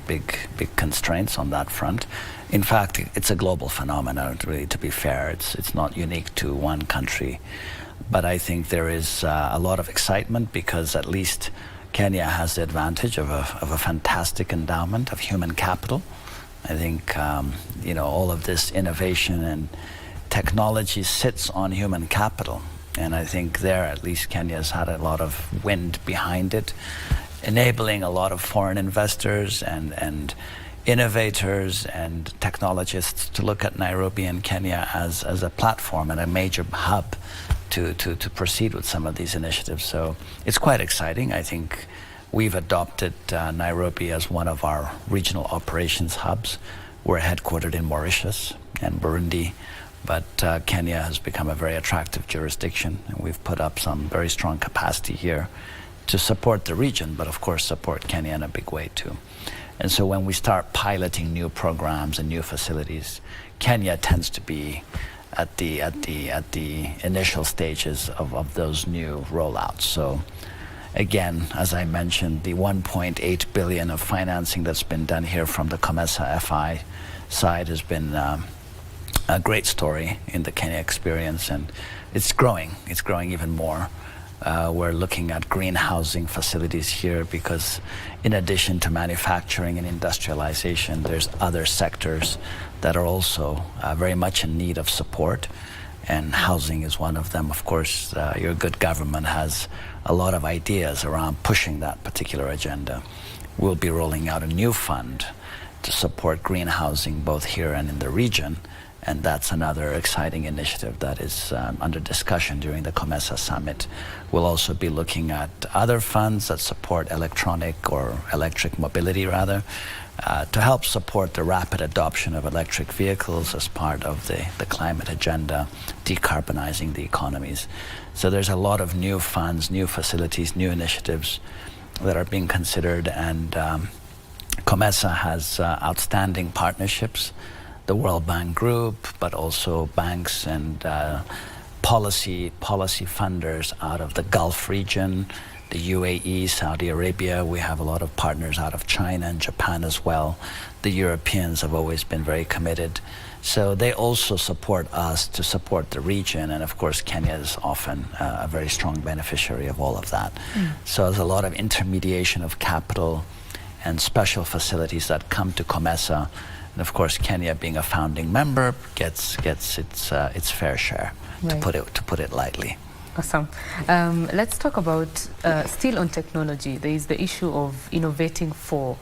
constraints on that front. In fact, it's a global phenomenon, really, to be fair. It's not unique to one country. But I think there is a lot of excitement because at least Kenya has the advantage of a fantastic endowment of human capital. I think, all of this innovation and technology sits on human capital. And I think there, at least Kenya's had a lot of wind behind it, enabling a lot of foreign investors and innovators and technologists to look at Nairobi and Kenya as a platform and a major hub to proceed with some of these initiatives. So it's quite exciting. I think we've adopted Nairobi as one of our regional operations hubs. We're headquartered in Mauritius and Burundi, but Kenya has become a very attractive jurisdiction, and we've put up some very strong capacity here to support the region, but of course support Kenya in a big way too. And so when we start piloting new programs and new facilities, Kenya tends to be at the initial stages of those new rollouts. So again, as I mentioned, the 1.8 billion of financing that's been done here from the COMESA FI side has been a great story in the Kenya experience, and it's growing even more. We're looking at green housing facilities here because in addition to manufacturing and industrialization, there's other sectors that are also very much in need of support, and housing is one of them. Of course, your good government has a lot of ideas around pushing that particular agenda. we'll be rolling out a new fund to support green housing both here and in the region. And that's another exciting initiative that is under discussion during the COMESA summit. We'll also be looking at other funds that support electric mobility rather, to help support the rapid adoption of electric vehicles as part of the climate agenda, decarbonizing the economies. So there's a lot of new funds, new facilities, new initiatives that are being considered, and COMESA has outstanding partnerships, the World Bank Group, but also banks and policy funders out of the Gulf region, the UAE, Saudi Arabia. We have a lot of partners out of China and Japan as well. The Europeans have always been very committed. So they also support us to support the region, and of course Kenya is often a very strong beneficiary of all of that. So there's a lot of intermediation of capital and special facilities that come to COMESA, and of course Kenya, being a founding member, gets its fair share, Right. to put it lightly. Awesome. Let's talk about, still on technology, there is the issue of innovating for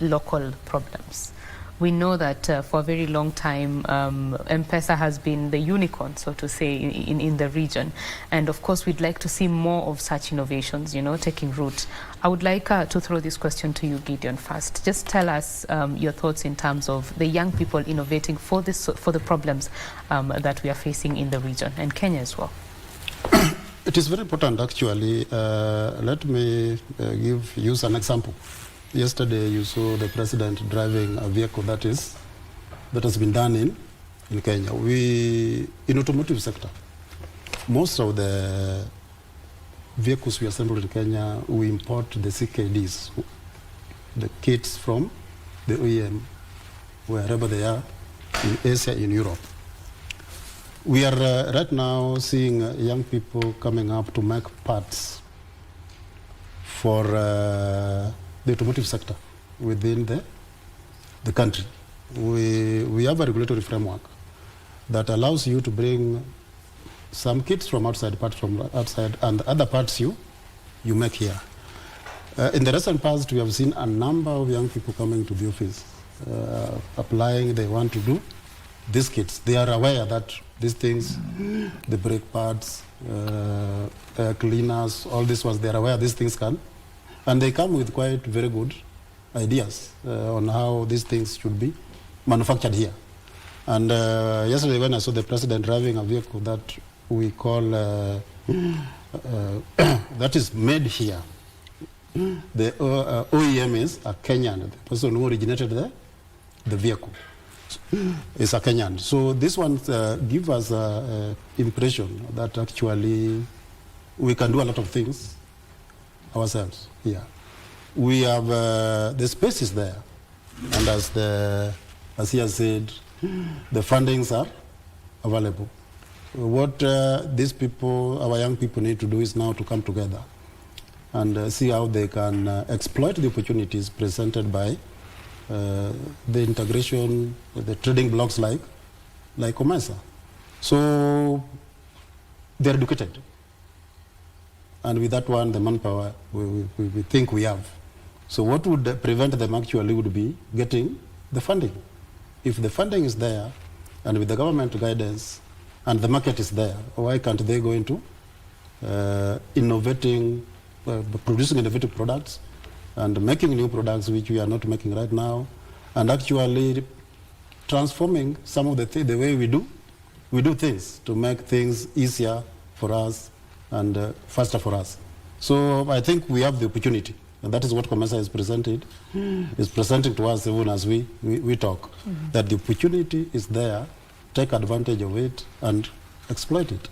local problems. We know that for a very long time, M-Pesa has been the unicorn, so to say, in the region. And of course, we'd like to see more of such innovations, taking root. I would like to throw this question to you, Gideon, first. Just tell us your thoughts in terms of the young people innovating for the problems that we are facing in the region, and Kenya as well. It is very important, actually. Let me use an example. Yesterday, you saw the president driving a vehicle that has been done in Kenya. In automotive sector, most of the vehicles we assemble in Kenya, we import the CKDs, the kits from the OEM, wherever they are, in Asia, in Europe. We are right now seeing young people coming up to make parts for the automotive sector within the country. We have a regulatory framework that allows you to bring some kits from outside, parts from outside, and other parts you make here. In the recent past, we have seen a number of young people coming to the office, applying, they want to do these kits. They are aware that these things, the brake pads, cleaners, all these ones, they are aware these things can. And they come with quite very good ideas on how these things should be manufactured here. And yesterday when I saw the president driving a vehicle that we call, that is made here, the OEM is a Kenyan. The person who originated the vehicle is a Kenyan. So this one gives us an impression that actually we can do a lot of things ourselves here. We have the space is there, and as he has said, the fundings are available. What these people, our young people, need to do is now to come together and see how they can exploit the opportunities presented by the integration, the trading blocks like COMESA. So they're educated. And with that one, the manpower, we think we have. So what would prevent them actually would be getting the funding. If the funding is there, and with the government guidance, and the market is there, why can't they go into innovating, producing innovative products, and making new products which we are not making right now, and actually transforming some of the way we do things to make things easier for us and faster for us. So I think we have the opportunity, and that is what COMESA is presenting to us even as we talk, that the opportunity is there, take advantage of it and exploit it.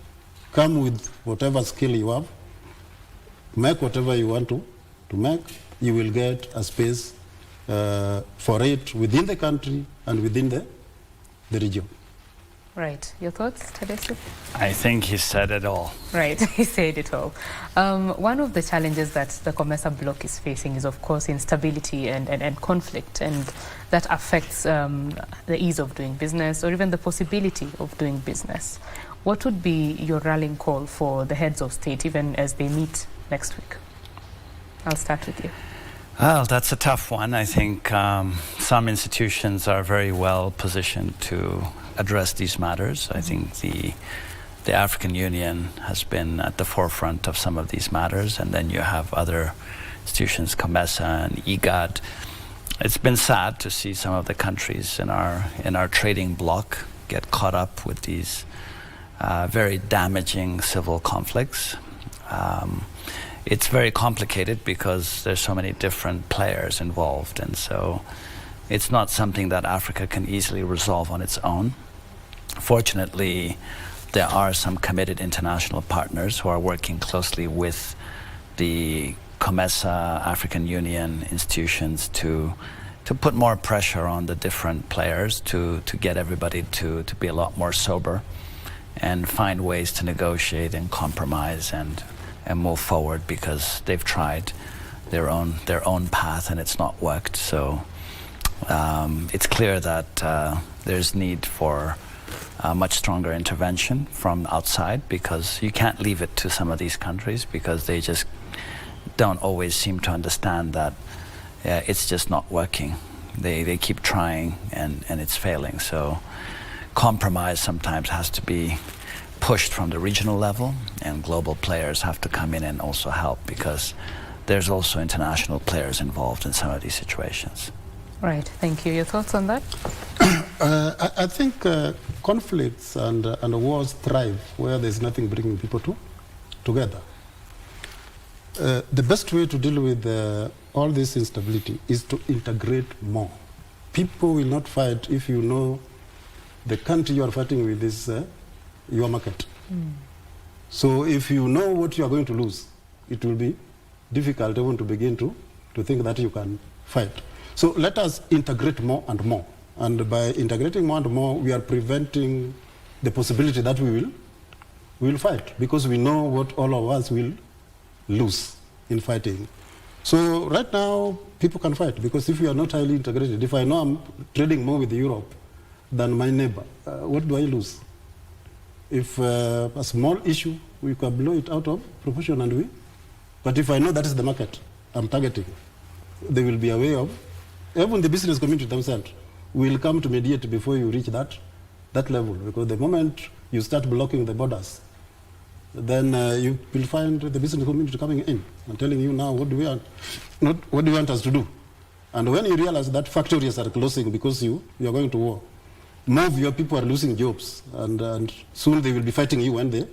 Come with whatever skill you have, make whatever you want to make, you will get a space for it within the country and within the region. Right. Your thoughts, Tadesse? I think he said it all. Right. He said it all. One of the challenges that the COMESA bloc is facing is, of course, instability and conflict, and that affects the ease of doing business or even the possibility of doing business. What would be your rallying call for the heads of state, even as they meet next week? I'll start with you. Well, that's a tough one. I think some institutions are very well positioned to address these matters. I think the African Union has been at the forefront of some of these matters, and then you have other institutions, COMESA and IGAD. It's been sad to see some of the countries in our trading bloc get caught up with these very damaging civil conflicts. It's very complicated because there's so many different players involved, and so it's not something that Africa can easily resolve on its own. Fortunately, there are some committed international partners who are working closely with the COMESA, African Union institutions to put more pressure on the different players to get everybody to be a lot more sober and find ways to negotiate and compromise and move forward, because they've tried their own path and it's not worked. So it's clear that there's need for much stronger intervention from outside, because you can't leave it to some of these countries because they just don't always seem to understand that it's just not working. They keep trying and it's failing. So compromise sometimes has to be pushed from the regional level, and global players have to come in and also help, because there's also international players involved in some of these situations. Right, thank you. Your thoughts on that? I think conflicts and wars thrive where there's nothing bringing people together. The best way to deal with all this instability is to integrate more. People will not fight if you know the country you are fighting with is your market. So if you know what you are going to lose, it will be difficult even to begin to think that you can fight. So let us integrate more and more. And by integrating more and more, we are preventing the possibility that we will fight, because we know what all of us will lose in fighting. So right now, people can fight, because if we are not highly integrated, if I know I'm trading more with Europe than my neighbor, what do I lose? If a small issue, we can blow it out of proportion and we. But if I know that is the market I'm targeting, there will be a way of, even the business community themselves will come to mediate before you reach that level. Because the moment you start blocking the borders, then you will find the business community coming in and telling you, now what do you want us to do? And when you realize that factories are closing because you are going to war, more of your people are losing jobs, and soon they will be fighting you when they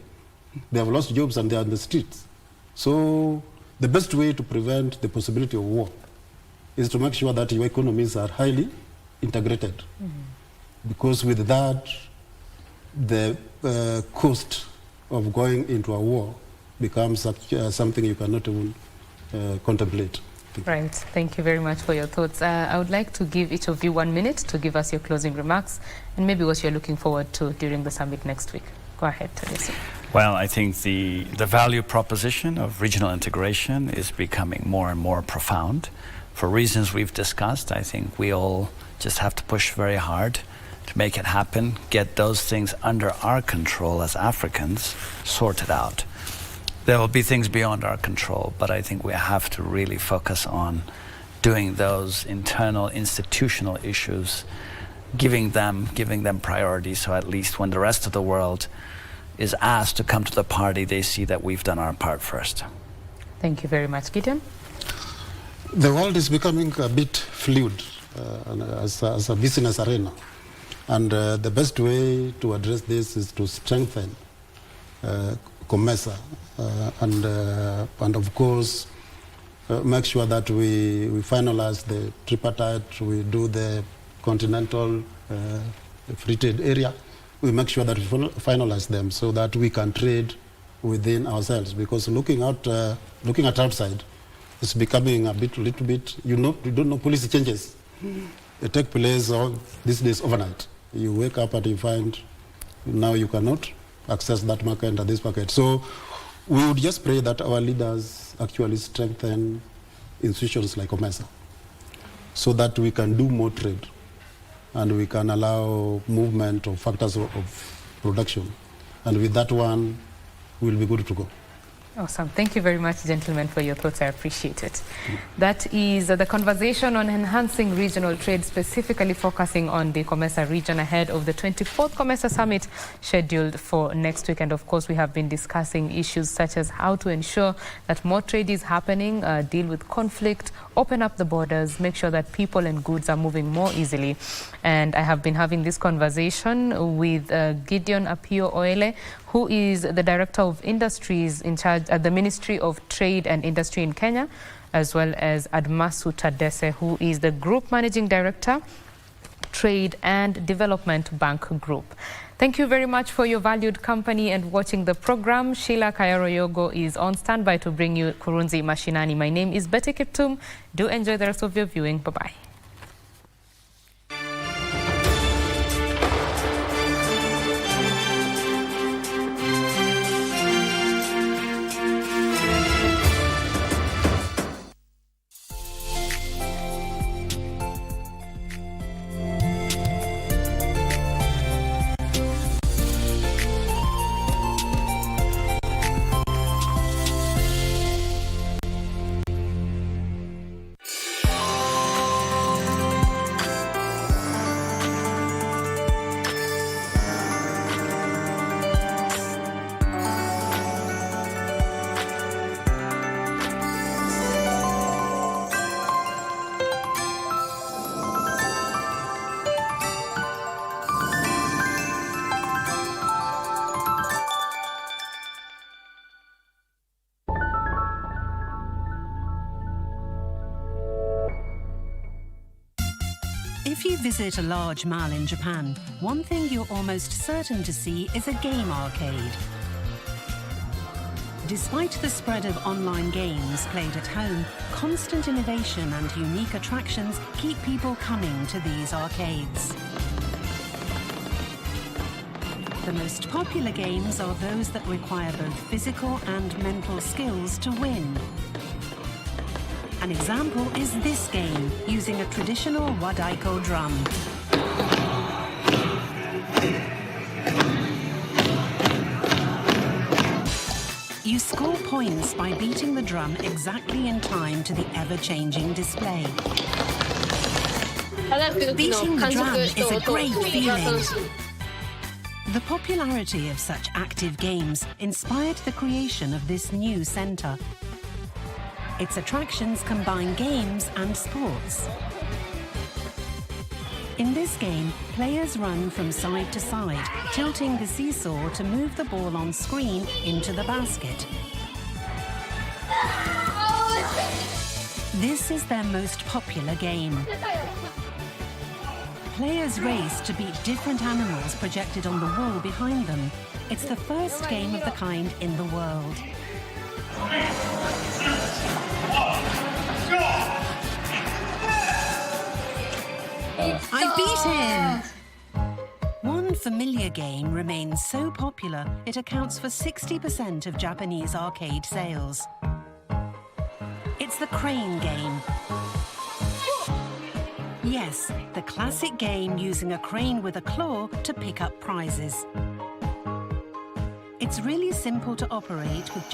have lost jobs and they are on the streets. So the best way to prevent the possibility of war is to make sure that your economies are highly integrated. Because with that, the cost of going into a war becomes something you cannot even contemplate. Right. Thank you very much for your thoughts. I would like to give each of you 1 minute to give us your closing remarks and maybe what you're looking forward to during the summit next week. Go ahead, Teresa. Well, I think the value proposition of regional integration is becoming more and more profound. For reasons we've discussed, I think we all just have to push very hard to make it happen, get those things under our control as Africans sorted out. There will be things beyond our control, but I think we have to really focus on doing those internal institutional issues, giving them priority, so at least when the rest of the world is asked to come to the party, they see that we've done our part first. Thank you very much. Gideon? The world is becoming a bit fluid as a business arena. And the best way to address this is to strengthen COMESA and of course make sure that we finalize the tripartite, we do the continental free trade area, we make sure that we finalize them so that we can trade within ourselves. Because looking at outside, it's becoming a little bit, you don't know policy changes. They take place these days overnight. You wake up and you find now you cannot access that market and this market. So we would just pray that our leaders actually strengthen institutions like COMESA so that we can do more trade and we can allow movement of factors of production. And with that one, we'll be good to go. Awesome. Thank you very much, gentlemen, for your thoughts. I appreciate it. That is the conversation on enhancing regional trade, specifically focusing on the COMESA region ahead of the 24th COMESA Summit scheduled for next week. And of course, we have been discussing issues such as how to ensure that more trade is happening, deal with conflict, open up the borders, make sure that people and goods are moving more easily. And I have been having this conversation with Gideon Apio Oele, who is the Director of Industries in charge at the Ministry of Trade and Industry in Kenya, as well as Admasu Tadese, who is the Group Managing Director, Trade and Development Bank Group. Thank you very much for your valued company and watching the program. Sheila Kayaro-Yogo is on standby to bring you Kurunzi Mashinani. My name is Betty Kiptum. Do enjoy the rest of your viewing. Bye-bye. If you visit a large mall in Japan, one thing you're almost certain to see is a game arcade. Despite the spread of online games played at home, constant innovation and unique attractions keep people coming to these arcades. The most popular games are those that require both physical and mental skills to win. An example is this game, using a traditional wadaiko drum. You score points by beating the drum exactly in time to the ever-changing display. Beating the drum is a great feeling. The popularity of such active games inspired the creation of this new centre. Its attractions combine games and sports. In this game, players run from side to side, tilting the seesaw to move the ball on screen into the basket. This is their most popular game. Players race to beat different animals projected on the wall behind them. It's the first game of the kind in the world. I beat him! One familiar game remains so popular it accounts for 60% of Japanese arcade sales. It's the crane game. Yes, the classic game using a crane with a claw to pick up prizes. It's really simple to operate with